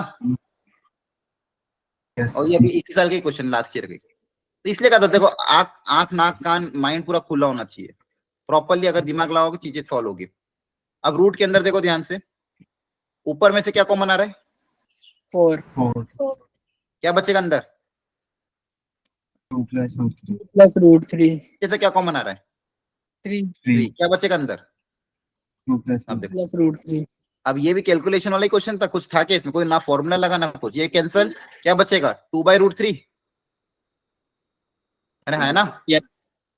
Speaker 5: यस
Speaker 1: और ये अभी इसी साल के क्वेश्चन, लास्ट ईयर के, तो इसलिए कहा था देखो, आंख आंख नाक कान माइंड पूरा खुला होना चाहिए, प्रॉपरली अगर दिमाग लगाओगे चीजें सॉल्व होगी। अब रूट के अंदर देखो ध्यान से, ऊपर में से क्या कॉमन आ रहा है?
Speaker 2: 4
Speaker 5: 4
Speaker 1: क्या बचेगा अंदर?
Speaker 5: 2 + √3
Speaker 2: प्लस √3
Speaker 1: जैसे क्या कॉमन आ रहा है?
Speaker 2: 3
Speaker 1: 3।
Speaker 5: 3
Speaker 1: क्या बचेगा अंदर?
Speaker 5: 2 +
Speaker 1: अब देखो,
Speaker 2: प्लस √3।
Speaker 1: अब ये भी कैलकुलेशन वाला ही क्वेश्चन था, कुछ था क्या इसमें? कोई ना फॉर्मूला लगा ना कुछ, ये कैंसल, क्या बचेगा? 2/√3 है ना? है ना?
Speaker 2: Yes.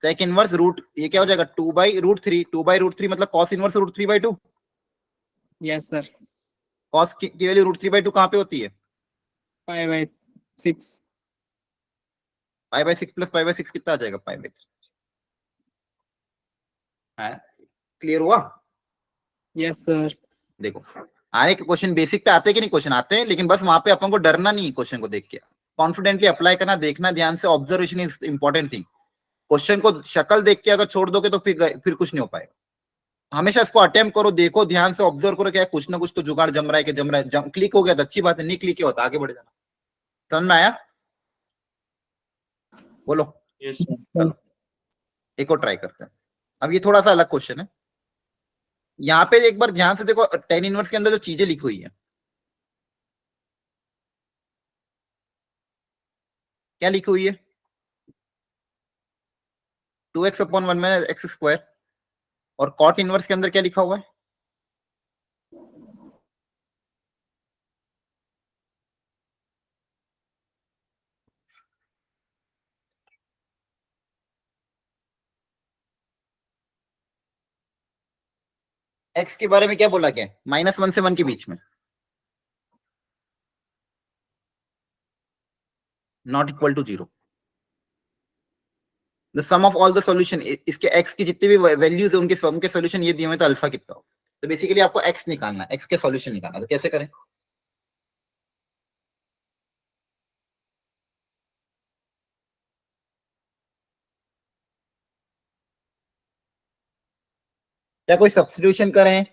Speaker 1: सेक इनवर्स रूट, ये क्या हो जाएगा? 2/√3। 2/√3 मतलब cos inverse √3/2।
Speaker 2: Yes sir.
Speaker 1: Cos की वैल्यू √3/2 कहाँ पे होती है?
Speaker 2: 5/6।
Speaker 1: 5/6 + 5/6 कितना आ जाएगा? 5/3 है। क्लियर हुआ?
Speaker 2: Yes sir.
Speaker 1: देखो, आने के क्वेश्चन बेसिक पे आते हैं कि नहीं? क्वेश्चन आते हैं, लेकिन बस वहां पे अपन को डरना नहीं, क्वेश्चन को देख के कॉन्फिडेंटली अप्लाई करना, देखना ध्यान से, observation is important thing. Question को शक्ल देख के अगर छोड़ दोगे तो फिर कुछ नहीं हो पाएगा। हमेशा इसको अटेम्प्ट करो, देखो ध्यान से, ऑब्जर्व करो, क्या कुछ ना कुछ तो जुगाड़ जम रहा है कि जम रहा है। क्लिक हो गया तो अच्छी बात है, नहीं क्लिक होता आगे बढ़ जाना। समझ में आया? बोलो। चलो एक और ट्राई करते हैं। अब ये थोड़ा सा अलग क्वेश्चन है, यहाँ पे एक बार ध्यान से देखो, टेन इनवर्स के अंदर जो चीजें लिखी हुई है, क्या लिखी हुई है? 2x/1 - x²। और कॉट इनवर्स के अंदर क्या लिखा हुआ है? x के बारे में क्या बोला गया? -1 से 1 के बीच में, not equal to 0। The sum of all the solution, इसके x की जितनी भी वैल्यूज है उनके सम के सॉल्यूशन ये दिए हुए, तो अल्फा कितना हो? तो बेसिकली आपको x निकालना है, x के सॉल्यूशन निकालना, तो कैसे करें? क्या कोई सब्स्टिट्यूशन करें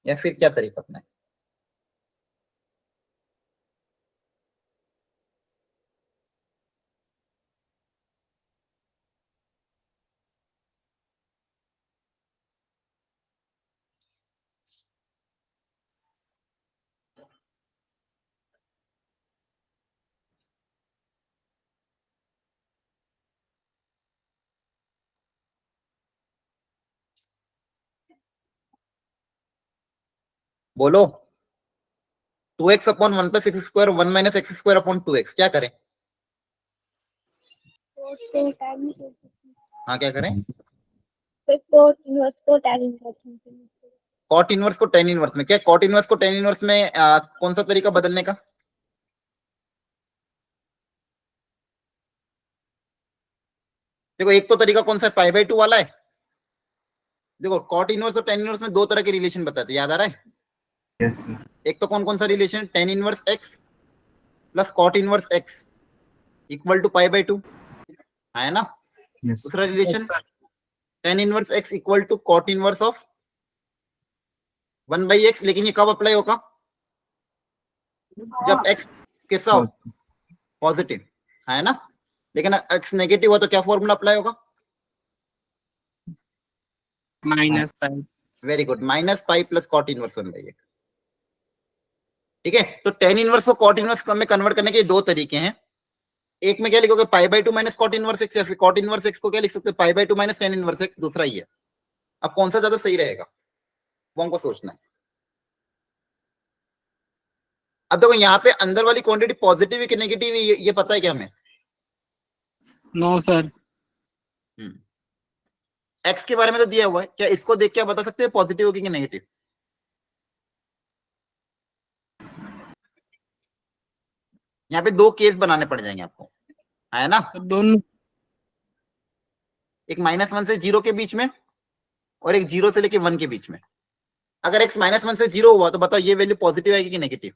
Speaker 1: या फिर क्या तरीका अपना है? बोलो। 2x/1 + x², 1 - x²/2x, क्या करें? हाँ क्या करें?
Speaker 3: फिर cot inverse को tan inverse में change करो।
Speaker 1: कॉट इनवर्स को टेन इनवर्स में, क्या कॉट इनवर्स को टेन इनवर्स में कौन सा तरीका बदलने का? देखो एक तो तरीका कौन सा है, पाई बाय 2 वाला है। देखो कॉट इनवर्स और टेन इनवर्स में दो तरह के रिलेशन बताते, याद आ रहा है?
Speaker 5: Yes sir.
Speaker 1: एक तो कौन कौन सा relation, tan inverse x plus cot inverse x equal to pi by 2, है ना?
Speaker 5: यस
Speaker 1: दूसरा relation tan inverse x equal to cot inverse of 1 by x. लेकिन ये कब अप्लाई होगा? जब एक्स कैसा हो, पॉजिटिव, है ना? लेकिन एक्स नेगेटिव हो तो क्या फॉर्मूला अप्लाई होगा?
Speaker 2: -5
Speaker 1: very good, minus pi plus cot inverse 1 by x. ठीक है, तो टेन इनवर्स को कॉट इनवर्स में कन्वर्ट करने के दो तरीके हैं। एक में क्या लिखोगे, pi by 2 minus cot inverse x, या फिर कॉट इनवर्स एक्स को क्या लिख सकते हैं, पाई by 2 minus tan inverse x. दूसरा ही है। अब कौन सा ज्यादा सही रहेगा वो हमको सोचना है। अब देखो यहाँ पे अंदर वाली क्वांटिटी पॉजिटिव है कि नेगेटिव है, ये पता है क्या हमें?
Speaker 2: No sir.
Speaker 1: एक्स के बारे में तो दिया हुआ है, क्या इसको देख के आप बता सकते हैं पॉजिटिव होगी कि नेगेटिव? यहाँ पे दो केस बनाने पड़ जाएंगे आपको, है ना?
Speaker 2: दोनों
Speaker 1: एक -1 से 0 के बीच में और एक 0 से लेके 1 के बीच में। अगर x -1 से 0 हुआ तो बताओ ये वैल्यू पॉजिटिव आएगी कि नेगेटिव?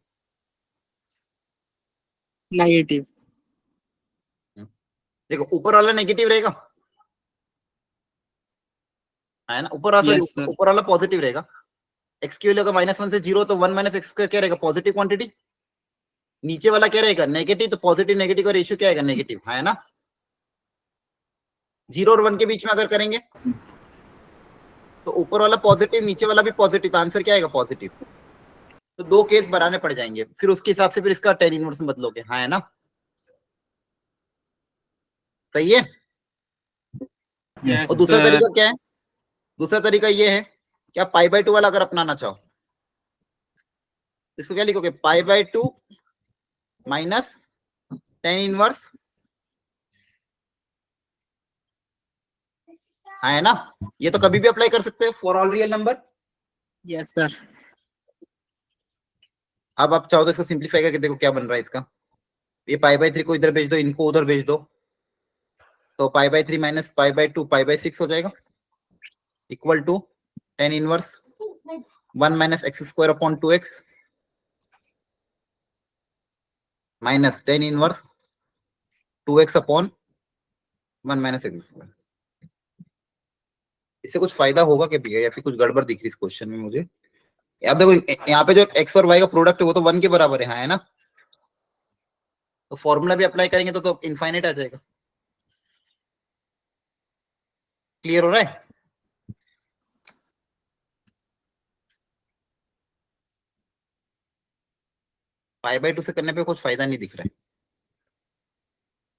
Speaker 2: नेगेटिव।
Speaker 1: देखो ऊपर वाला नेगेटिव रहेगा, है ना? ऊपर वाला
Speaker 2: Yes, sir.
Speaker 1: ऊपर वाला पॉजिटिव रहेगा। x की वैल्यू अगर -1 से 0 तो 1 माइनस एक्स क्या रहेगा, पॉजिटिव क्वांटिटी। नीचे वाला क्या रहेगा, नेगेटिव, तो पॉजिटिव नेगेटिव का रेशियो क्या आएगा, नेगेटिव, है ना? 0 और 1 के बीच में अगर करेंगे तो ऊपर वाला पॉजिटिव, नीचे वाला भी पॉजिटिव, तो आंसर क्या आएगा, पॉजिटिव। तो दो केस बनाने पड़ जाएंगे, फिर उसके हिसाब से फिर इसका टेन इनवर्स में बदलोगे, हाँ, है ना? सही है।
Speaker 2: Yes,
Speaker 1: और दूसरा
Speaker 2: sir.
Speaker 1: तरीका क्या है? दूसरा तरीका ये है कि आप पाई बाय 2 वाला अगर अपनाना चाहो, इसको क्या लिखोगे, pi by 2 minus tan inverse, है ना? ये तो कभी भी अप्लाई कर सकते हैं for all real number.
Speaker 2: Yes, sir.
Speaker 1: अब आप चाहो तो इसको सिंप्लीफाई करके देखो क्या बन रहा है इसका। ये पाई बाय 3 को इधर भेज दो, इनको उधर भेज दो, तो pi by 3 minus pi by 2 pi by 6 हो जाएगा, equal to tan inverse 1 minus x square upon 2x minus tan inverse 2x upon 1 minus x square. इससे कुछ फायदा होगा क्या भैया, या फिर कुछ गड़बड़ दिख रही इस क्वेश्चन में मुझे? अब देखो यहाँ पे जो x और y का प्रोडक्ट है वो तो 1 के बराबर है, हाँ, है ना? तो फॉर्मूला भी अप्लाई करेंगे तो इनफाइनाइट आ जाएगा। क्लियर हो रहा है? पाई बाय 2 से करने पे कुछ फायदा नहीं दिख रहा है।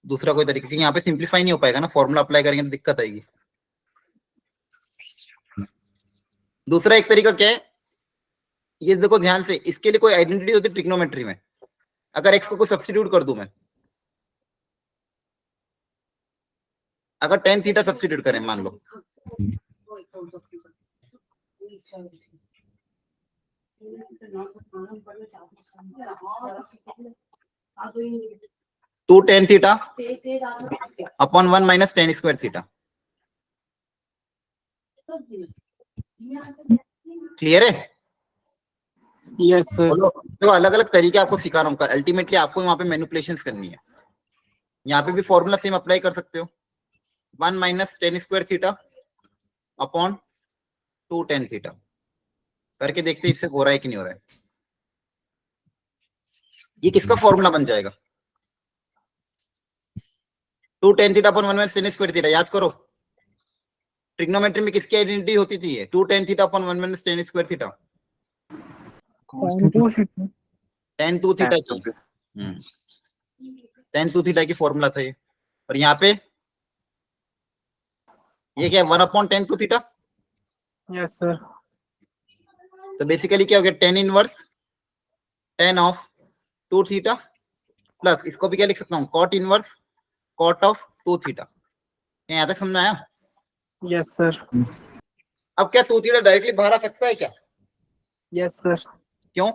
Speaker 1: दूसरा कोई तरीका, क्योंकि यहाँ पे सिंप्लीफाई नहीं हो पाएगा ना, फॉर्मूला अप्लाई करेंगे तो दिक्कत आएगी। दूसरा एक तरीका क्या है, ये देखो ध्यान से, इसके लिए कोई आइडेंटिटी होती है ट्रिग्नोमेट्री में। अगर x को कोई सब्स्टिट्यूट कर दूं मैं, अगर tan थीटा सब्स्टिट्यूट करें मान लो, two tan theta upon 1 minus tan square theta. Clear है?
Speaker 2: Yes, sir.
Speaker 1: तो अलग अलग तरीके आपको सिखा रहा हूँ, अल्टीमेटली आपको वहां पे मैनिपुलेशंस करनी है। यहाँ पे भी फॉर्मूला सेम अप्लाई कर सकते हो, 1 minus tan square theta upon 2 tan theta. करके देखते हैं इससे हो रहा है कि नहीं हो रहा है। ये किसका फॉर्मूला बन जाएगा, 2 tan theta upon 1 minus tan square theta. याद करो ट्रिग्नोमेट्री में किसकी आइडेंटिटी होती थी, 2 tan theta upon 1 minus tan square theta, tan 2 theta की, tan 2 थीटा की फॉर्मूला था ये। और यहाँ पे ये क्या है, 1 upon tan 2 theta.
Speaker 2: Yes, sir.
Speaker 1: तो बेसिकली क्या हो गया, tan inverse tan of 2 theta plus इसको भी क्या लिख सकता हूँ, cot inverse cot of 2 theta. यहाँ तक समझ में आया?
Speaker 2: Yes sir.
Speaker 1: अब क्या टू थीटा डायरेक्टली बाहर आ सकता है क्या?
Speaker 2: Yes sir.
Speaker 1: क्यों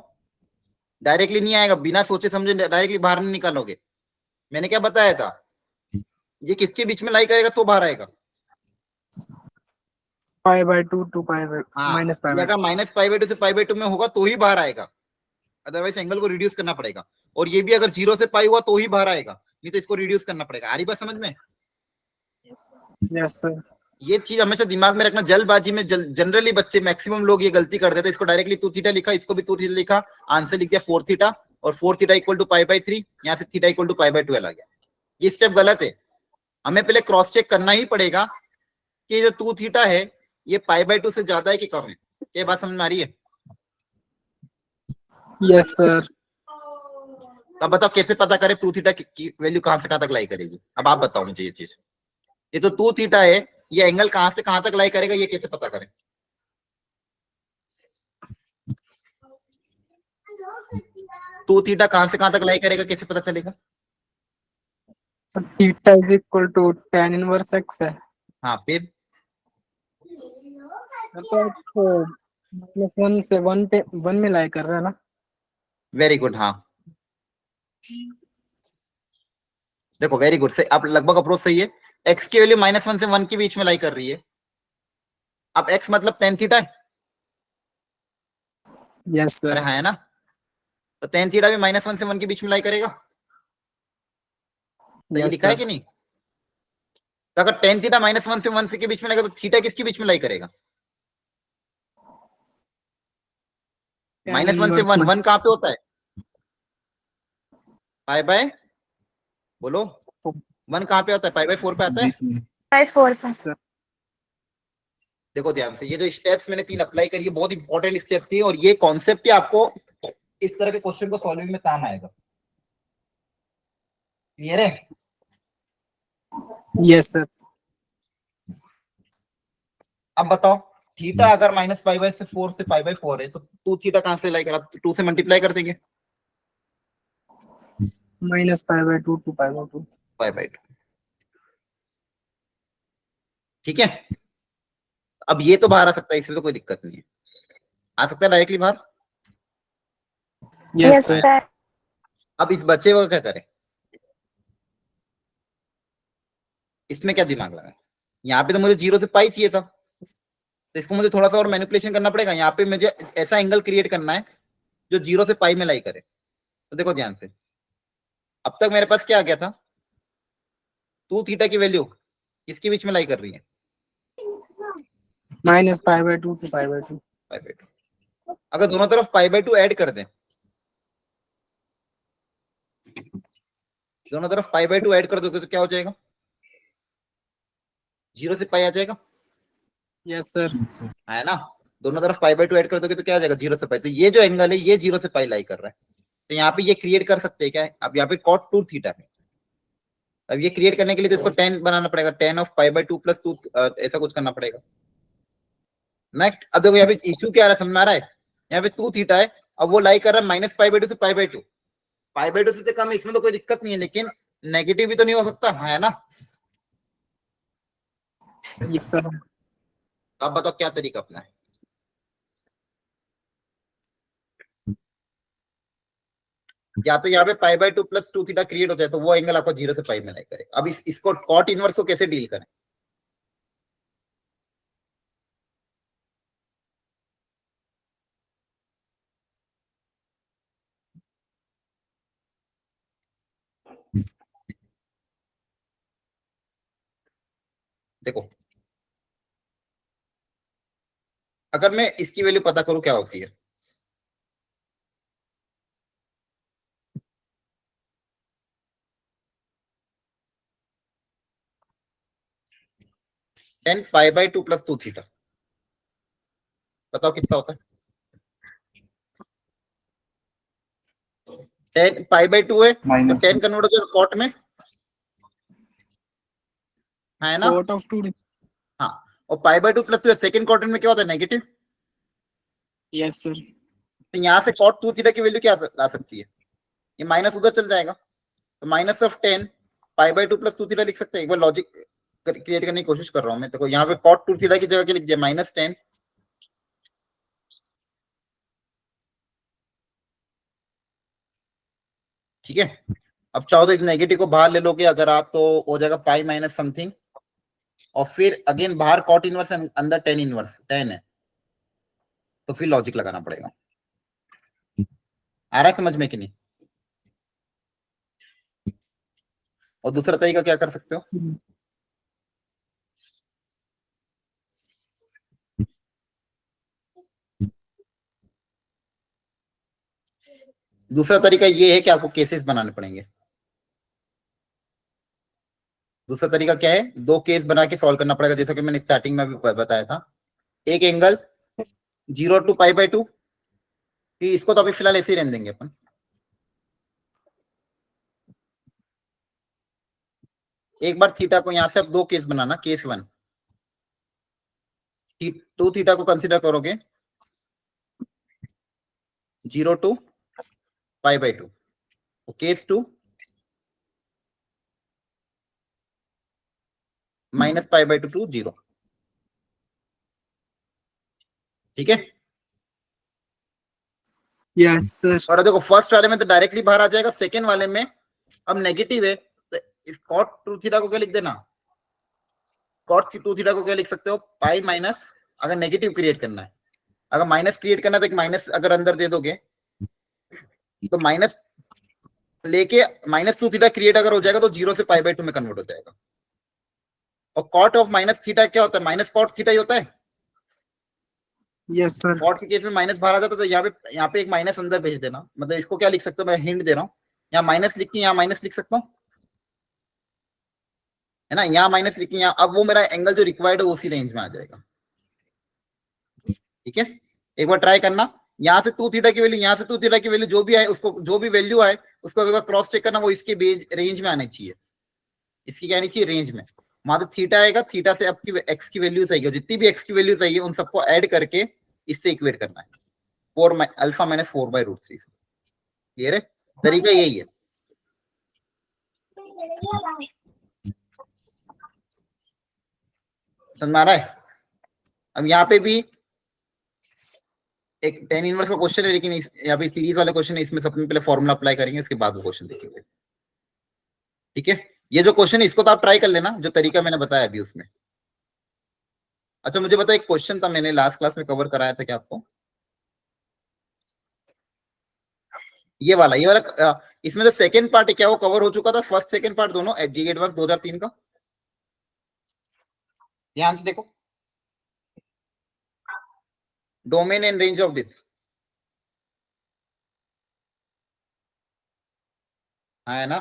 Speaker 1: डायरेक्टली नहीं आएगा? बिना सोचे समझे डायरेक्टली बाहर नहीं निकालोगे। मैंने क्या बताया था, ये किसके बीच में लाई करेगा तो बाहर आएगा।
Speaker 2: π/2 to π/,
Speaker 1: हाँ,
Speaker 2: -π/2।
Speaker 1: ये अगर -π/2 से π/2 में होगा तो ही बाहर आएगा, अदरवाइज एंगल को रिड्यूस करना पड़ेगा। और ये भी अगर 0 से पाई हुआ तो ही बाहर आएगा, नहीं तो इसको रिड्यूस करना पड़ेगा। आ रही बात समझ में?
Speaker 2: Yes sir.
Speaker 1: ये चीज हमेशा दिमाग में रखना। जल्दबाजी में जनरली बच्चे मैक्सिमम लोग ये गलती कर देते, इसको डायरेक्टली 2 थीटा लिखा, इसको भी 2 थीटा लिखा, आंसर लिख दिया 4 थीटा, और 4 थीटा इक्वल टू π/3, यहाँ से थीटा इक्वल टू π/12 आ गया। ये स्टेप गलत है। हमें पहले क्रॉस चेक करना ही पड़ेगा कि जो 2 थीटा है ये π/2 से ज्यादा है कि कम है। ये बात समझ में आ रही है?
Speaker 2: Yes sir.
Speaker 1: अब बताओ कैसे पता करें 2 थीटा की वैल्यू कहां से कहां तक लाई करेगी? अब आप बताओ मुझे ये चीज। ये तो 2 थीटा है, ये एंगल कहां से कहां तक लाई करेगा, ये कैसे पता करें? टू थीटा कहां से कहां तक लाई करेगा, कैसे पता चलेगा?
Speaker 2: Theta is equal to tan inverse x है
Speaker 1: हाँ, फिर
Speaker 2: सर। तो -1 से 1 पे 1 में लाई कर रहा है ना?
Speaker 1: Very good. हाँ देखो, वेरी गुड से आप लगभग अप्रोच सही है। x की वैल्यू -1 से 1 के बीच में लाई कर रही है। अब x मतलब tan थीटा है।
Speaker 2: यस
Speaker 1: अरे
Speaker 2: सर।
Speaker 1: हाँ, है ना? तो tan थीटा भी -1 से 1 के बीच में लाई करेगा। तो ये
Speaker 2: यस
Speaker 1: लिखा है
Speaker 2: सर।
Speaker 1: कि नहीं? तो अगर tan थीटा -1 से 1 के बीच में लाएगा तो थीटा किसके बीच में लाई करेगा?
Speaker 2: tan
Speaker 1: -1 से
Speaker 2: इनवर्स
Speaker 1: 1 कहां पे होता है? π/, बोलो 1 कहां पे होता है? π/4 पे आता है।
Speaker 3: by 4 पर।
Speaker 2: सर।
Speaker 1: देखो ध्यान से, ये जो स्टेप्स मैंने 3 अप्लाई करी है बहुत इंपॉर्टेंट स्टेप थी, और ये कॉन्सेप्ट ही आपको इस तरह के क्वेश्चन को सॉल्विंग में काम आएगा। क्लियर है?
Speaker 2: Yes sir.
Speaker 1: अब बताओ, थीटा अगर -π/4 से π/4 है तो 2 थीटा कहां से लाई करा? 2 से मल्टीप्लाई कर देंगे,
Speaker 2: -π/2 to π/2।
Speaker 1: π/2। ठीक है? अब ये तो बाहर आ सकता है, इसमें तो कोई दिक्कत नहीं है। आ सकता है डायरेक्टली बाहर।
Speaker 2: Yes
Speaker 3: Yes
Speaker 2: sir.
Speaker 3: sir.
Speaker 1: अब इस बच्चे को क्या करें? इसमें क्या दिमाग लगाए? यहाँ पे तो मुझे 0 से पाई चाहिए था, तो इसको मुझे थोड़ा सा और मैनिपुलेशन करना पड़ेगा। यहाँ पे मुझे ऐसा एंगल क्रिएट करना है जो 0 से पाई में लाई करे। तो देखो ध्यान से, अब तक मेरे पास क्या आ गया था? 2 थीटा की वैल्यू किसके बीच में लाई कर रही है?
Speaker 2: -π/2 to π/2।
Speaker 1: π/2। अगर दोनों तरफ π/2 ऐड कर दें, दोनों तरफ π/2 ऐड कर दोगे तो क्या हो जाएगा? 0 से पाई आ जाएगा,
Speaker 2: यस सर।
Speaker 1: है ना? दोनों तरफ π/2 ऐड कर दोगे तो क्या आ जाएगा? 0 से पाई। तो ये जो एंगल है ये 0 से पाई लाई कर रहा है। तो यहाँ पे ये क्रिएट कर सकते हैं क्या? अब यहाँ पे cot 2 थीटा है। अब ये क्रिएट करने के लिए तो इसको tan बनाना पड़ेगा, tan ऑफ π/2 प्लस 2, ऐसा कुछ करना पड़ेगा। नेक्स्ट, अब देखो यहाँ पे इशू क्या आ रहा है, समझ में आ रहा है? यहाँ पे 2 थीटा है, अब वो लाई कर रहा है -π/2 से π/2। π/2 से कम है, इसमें तो कोई दिक्कत नहीं है, लेकिन नेगेटिव भी तो नहीं हो सकता, है ना?
Speaker 2: Yes sir.
Speaker 1: अब बताओ क्या तरीका अपना है? या तो यहाँ पे π/2 प्लस 2 थीटा क्रिएट हो जाए तो वो एंगल आपको 0 से पाई में लाई करे। अब इसको कॉट इनवर्स को कैसे डील करें? देखो, अगर मैं इसकी वैल्यू पता करूं क्या होती है, tan π/2 प्लस 2 थीटा, बताओ कितना होता है? tan π/2 है तो tan कन्वर्ट हो जाएगा कॉट में, है ना?
Speaker 2: cot of 2।
Speaker 1: हाँ, और π/2 प्लस 2 है, सेकंड क्वाड्रेंट में क्या होता है? नेगेटिव।
Speaker 2: Yes sir.
Speaker 1: तो यहाँ से cot 2 थीटा की वैल्यू क्या आ सकती है? ये माइनस उधर चल जाएगा, तो -10 π/2 प्लस 2 थीटा लिख सकते हैं। एक बार लॉजिक क्रिएट करने की कोशिश कर रहा हूँ मैं। देखो यहाँ पे cot 2 थीटा की जगह के लिख दिया -10। ठीक है, अब चाहो तो इस नेगेटिव को बाहर ले लोगे अगर आप, तो हो जाएगा पाई माइनस समथिंग, और फिर अगेन बाहर कॉट इनवर्स, अंदर टेन इनवर्स, 10 है, तो फिर लॉजिक लगाना पड़ेगा। आ रहा है समझ में कि नहीं? और दूसरा तरीका क्या कर सकते हो, दूसरा तरीका ये है कि आपको केसेस बनाने पड़ेंगे। दूसरा तरीका क्या है, दो केस बना के सॉल्व करना पड़ेगा, जैसा कि मैंने स्टार्टिंग में भी बताया था। एक एंगल 0 to π/2, इसको तो अभी फिलहाल ऐसे ही रहने देंगे अपन। एक बार थीटा को यहां से अब दो केस बनाना, केस 1, 2 थीटा को कंसीडर करोगे 0 to π/2, केस 2 -π/2 to 0। ठीक है,
Speaker 2: यस सर।
Speaker 1: और देखो फर्स्ट वाले में तो डायरेक्टली बाहर आ जाएगा, सेकेंड वाले में अब नेगेटिव है, तो इस cot 2 थीटा को क्या लिख देना, cot 2 थीटा को क्या लिख सकते हो, पाई माइनस, अगर नेगेटिव क्रिएट करना है, अगर माइनस क्रिएट करना है तो एक माइनस अगर अंदर दे दोगे तो माइनस लेके -2 थीटा क्रिएट अगर हो जाएगा तो 0 से π/2 में कन्वर्ट हो जाएगा। और कॉट ऑफ माइनस थीटा क्या होता है, माइनस कॉट थीटा ही होता है।
Speaker 2: Yes sir.
Speaker 1: कॉट के केस में माइनस बाहर आ जाता तो यहाँ पे एक माइनस अंदर भेज देना, मतलब इसको क्या लिख सकते हो, मैं हिंट दे रहा हूँ, यहाँ माइनस लिख के यहाँ माइनस लिख सकता हूँ, है ना, यहाँ माइनस लिख के यहाँ, अब वो मेरा एंगल जो रिक्वायर्ड है उसी रेंज में आ जाएगा। ठीक है, एक बार ट्राई करना, यहाँ से 2 थीटा की वैल्यू, यहाँ से 2 थीटा की वैल्यू जो भी आए उसको, जो भी वैल्यू आए उसको एक बार क्रॉस चेक करना, वो इसके रेंज में आना चाहिए, इसकी क्या आनी चाहिए, रेंज में। वहां से थीटा आएगा, थीटा से आपकी एक्स की वैल्यूज आएगी, जितनी भी एक्स की वैल्यूज आएगी उन सबको ऐड करके इससे इक्वेट करना है, 4 अल्फा माइनस 4/√3। क्लियर है, तरीका यही है। समझ आ रहा है? अब यहाँ पे भी एक tan इनवर्स का क्वेश्चन है, लेकिन यहाँ पे सीरीज वाला क्वेश्चन है, इसमें सबसे पहले फॉर्मूला अप्लाई करेंगे, उसके बाद वो क्वेश्चन देखेंगे। ठीक है, ये जो क्वेश्चन है इसको तो आप ट्राई कर लेना, जो तरीका मैंने बताया अभी उसमें। अच्छा मुझे बता, एक क्वेश्चन था मैंने लास्ट क्लास में कवर कराया था क्या आपको, ये वाला इसमें जो सेकंड पार्ट है क्या वो कवर हो चुका था, फर्स्ट सेकंड पार्ट दोनों जी एडवांस 2003 का? ध्यान से देखो, domain and range of this, है ना?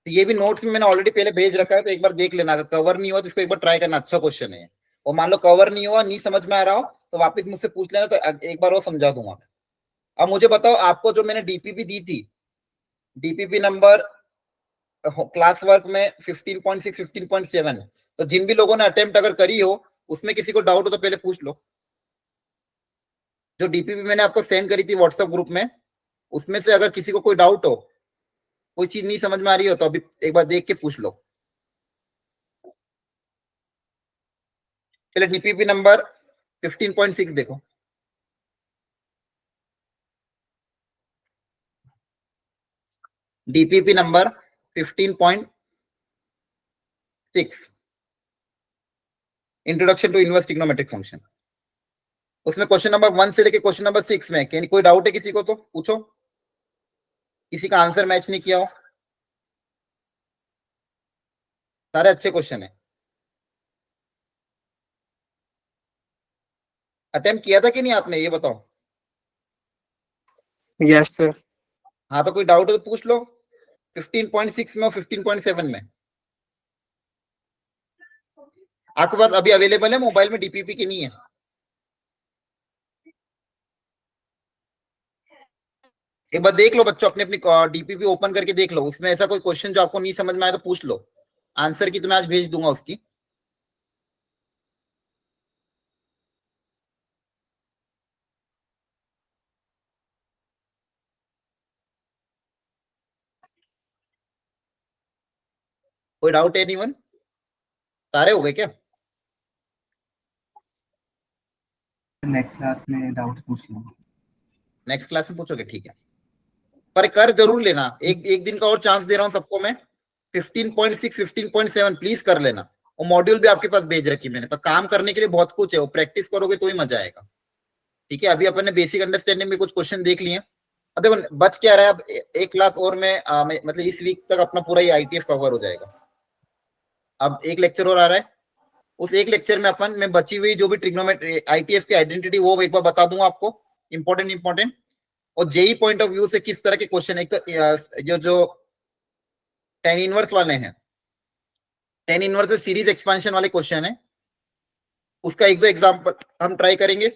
Speaker 1: तो ये भी नोट्स में मैंने ऑलरेडी पहले भेज रखा है, तो एक बार देख लेना, अगर कवर नहीं हुआ तो इसको एक बार ट्राई करना, अच्छा क्वेश्चन है। और मान लो कवर नहीं हुआ, नहीं समझ में आ रहा हो, तो वापस मुझसे पूछ लेना, तो एक बार और समझा दूंगा। अब मुझे बताओ, आपको जो मैंने डीपीपी दी थी, डीपीपी नंबर क्लास वर्क में 15.6 15.7, तो जिन भी लोगों ने अटेम्प्ट अगर करी हो उसमें किसी को डाउट हो तो पहले पूछ लो। जो डीपीपी मैंने आपको सेंड करी थी व्हाट्सएप ग्रुप में, उसमें से अगर किसी को कोई डाउट हो, कोई चीज नहीं समझ में आ रही हो, तो अभी एक बार देख के पूछ लो। पहले डीपीपी नंबर 15.6 देखो, DPP number 15.6, introduction to inverse trigonometric function. उसमें क्वेश्चन नंबर 1 से लेके क्वेश्चन नंबर 6 में कोई डाउट है किसी को तो पूछो, किसी का आंसर मैच नहीं किया हो, सारे अच्छे क्वेश्चन है। अटेम्प्ट किया था कि नहीं आपने, ये बताओ।
Speaker 2: Yes sir.
Speaker 1: हाँ तो कोई डाउट हो तो पूछ लो, 15.6 में और 15.7 में आपके पास अभी अवेलेबल है मोबाइल में, डीपीपी की नहीं है? एक बार देख लो बच्चों, अपने अपनी डीपीपी ओपन करके देख लो, उसमें ऐसा कोई क्वेश्चन जो आपको नहीं समझ में आया तो पूछ लो, आंसर की तो मैं आज भेज दूंगा उसकी। कोई डाउट एनीवन? सारे हो गए क्या?
Speaker 5: नेक्स्ट क्लास में डाउट्स पूछ लूंगा।
Speaker 1: नेक्स्ट क्लास में पूछोगे, ठीक है, पर कर जरूर लेना। एक दिन का और चांस दे रहा हूं सबको मैं। 15.6 15.7 प्लीज कर लेना। वो मॉड्यूल भी आपके पास भेज रखी मैंने, तो काम करने के लिए बहुत कुछ है, वो प्रैक्टिस करोगे तो ही मजा आएगा। ठीक है, अभी अपन ने बेसिक अंडरस्टैंडिंग में कुछ क्वेश्चन देख लिए। अब देखो बच क्या रहा है, अब एक क्लास और में मतलब इस वीक तक अपना पूरा ये ITF कवर हो जाएगा। अब एक लेक्चर और आ रहा है, उस एक लेक्चर में अपन में बची हुई जो भी ट्रिग्नोमेट्री ITF की आइडेंटिटी वो एक बार बता दूंगा आपको, इंपॉर्टेंट। और जेई पॉइंट ऑफ व्यू से किस तरह के क्वेश्चन, एक तो जो tan इनवर्स वाले हैं, tan इनवर्स में सीरीज एक्सपेंशन वाले क्वेश्चन है, उसका एक दो एग्जांपल हम ट्राई करेंगे।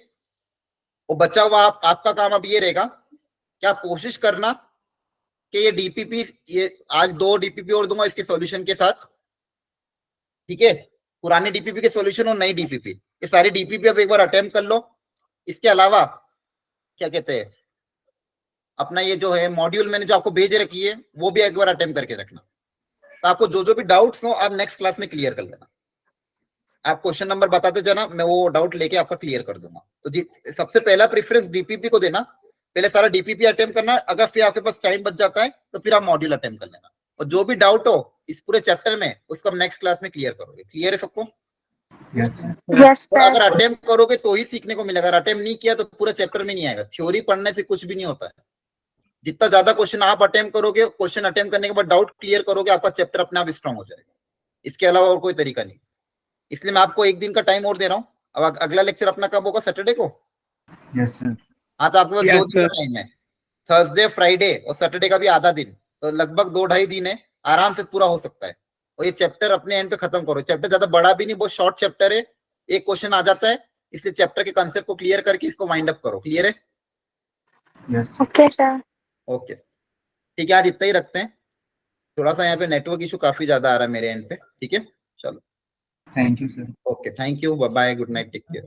Speaker 1: और बचा हुआ आपका काम अब ये रहेगा कि आप कोशिश करना कि ये डीपीपी, ये आज 2 डीपीपी और दूंगा इसके सॉल्यूशन के साथ, ठीक है, पुराने डीपीपी के सॉल्यूशन और नई डीपीपी, ये सारी डीपीपी अब एक बार अटेम्प्ट कर लो। इसके अलावा क्या कहते हैं, अपना ये जो है मॉड्यूल मैंने जो आपको भेज रखी है वो भी एक बार अटेम्प्ट करके रखना। तो आपको जो भी डाउट्स हो आप नेक्स्ट क्लास में क्लियर कर लेना। आप क्वेश्चन नंबर बताते जाना, मैं वो डाउट लेके आपका क्लियर कर दूंगा। तो सबसे पहला प्रेफरेंस डीपीपी को देना, पहले सारा डीपीपी अटेम्प्ट करना। अगर फिर आपके पास टाइम बच जाता है तो फिर आप मॉड्यूल अटेम्प्ट कर लेना, और जो भी डाउट हो इस पूरे चैप्टर में उसको हम नेक्स्ट क्लास में क्लियर करोगे। क्लियर है सबको?
Speaker 5: Yes sir.
Speaker 3: Yes,
Speaker 1: और
Speaker 3: sir.
Speaker 1: अगर अटेम्प्ट करोगे तो ही सीखने को मिलेगा, अगर अटेम्प्ट नहीं किया तो पूरा चैप्टर में नहीं आएगा। थ्योरी पढ़ने से कुछ भी नहीं होता है। जितना ज्यादा क्वेश्चन आप अटेम्प्ट करोगे, क्वेश्चन अटेम्प्ट करने के बाद डाउट क्लियर करोगे, आपका चैप्टर अपने आप स्ट्रांग हो जाएगा। इसके अलावा और कोई तरीका नहीं। इसलिए मैं आपको एक दिन का टाइम और दे रहा हूँ। अब अगला लेक्चर अपना कब होगा? सैटरडे को?
Speaker 5: Yes sir.
Speaker 1: हाँ, तो आपके पास
Speaker 2: Yes,
Speaker 1: 2 दिन का
Speaker 2: sir.
Speaker 1: टाइम है, थर्सडे फ्राइडे और सैटरडे का भी आधा दिन, तो लगभग 2-2.5 दिन है, आराम से पूरा हो सकता है। और ये चैप्टर अपने एंड पे खत्म करो। चैप्टर ज्यादा बड़ा भी नहीं, बहुत शॉर्ट चैप्टर है, एक क्वेश्चन आ जाता है, इसलिए चैप्टर के कंसेप्ट को क्लियर करके इसको वाइंड अप करो। क्लियर है?
Speaker 5: Yes
Speaker 3: Okay, sir.
Speaker 1: ओके, ठीक है, आज इतना ही रखते हैं। थोड़ा सा यहाँ पे नेटवर्क इशू काफी ज्यादा आ रहा है मेरे एंड पे। ठीक है, चलो,
Speaker 5: thank you sir.
Speaker 1: Okay, thank you, bye bye, good night, take care.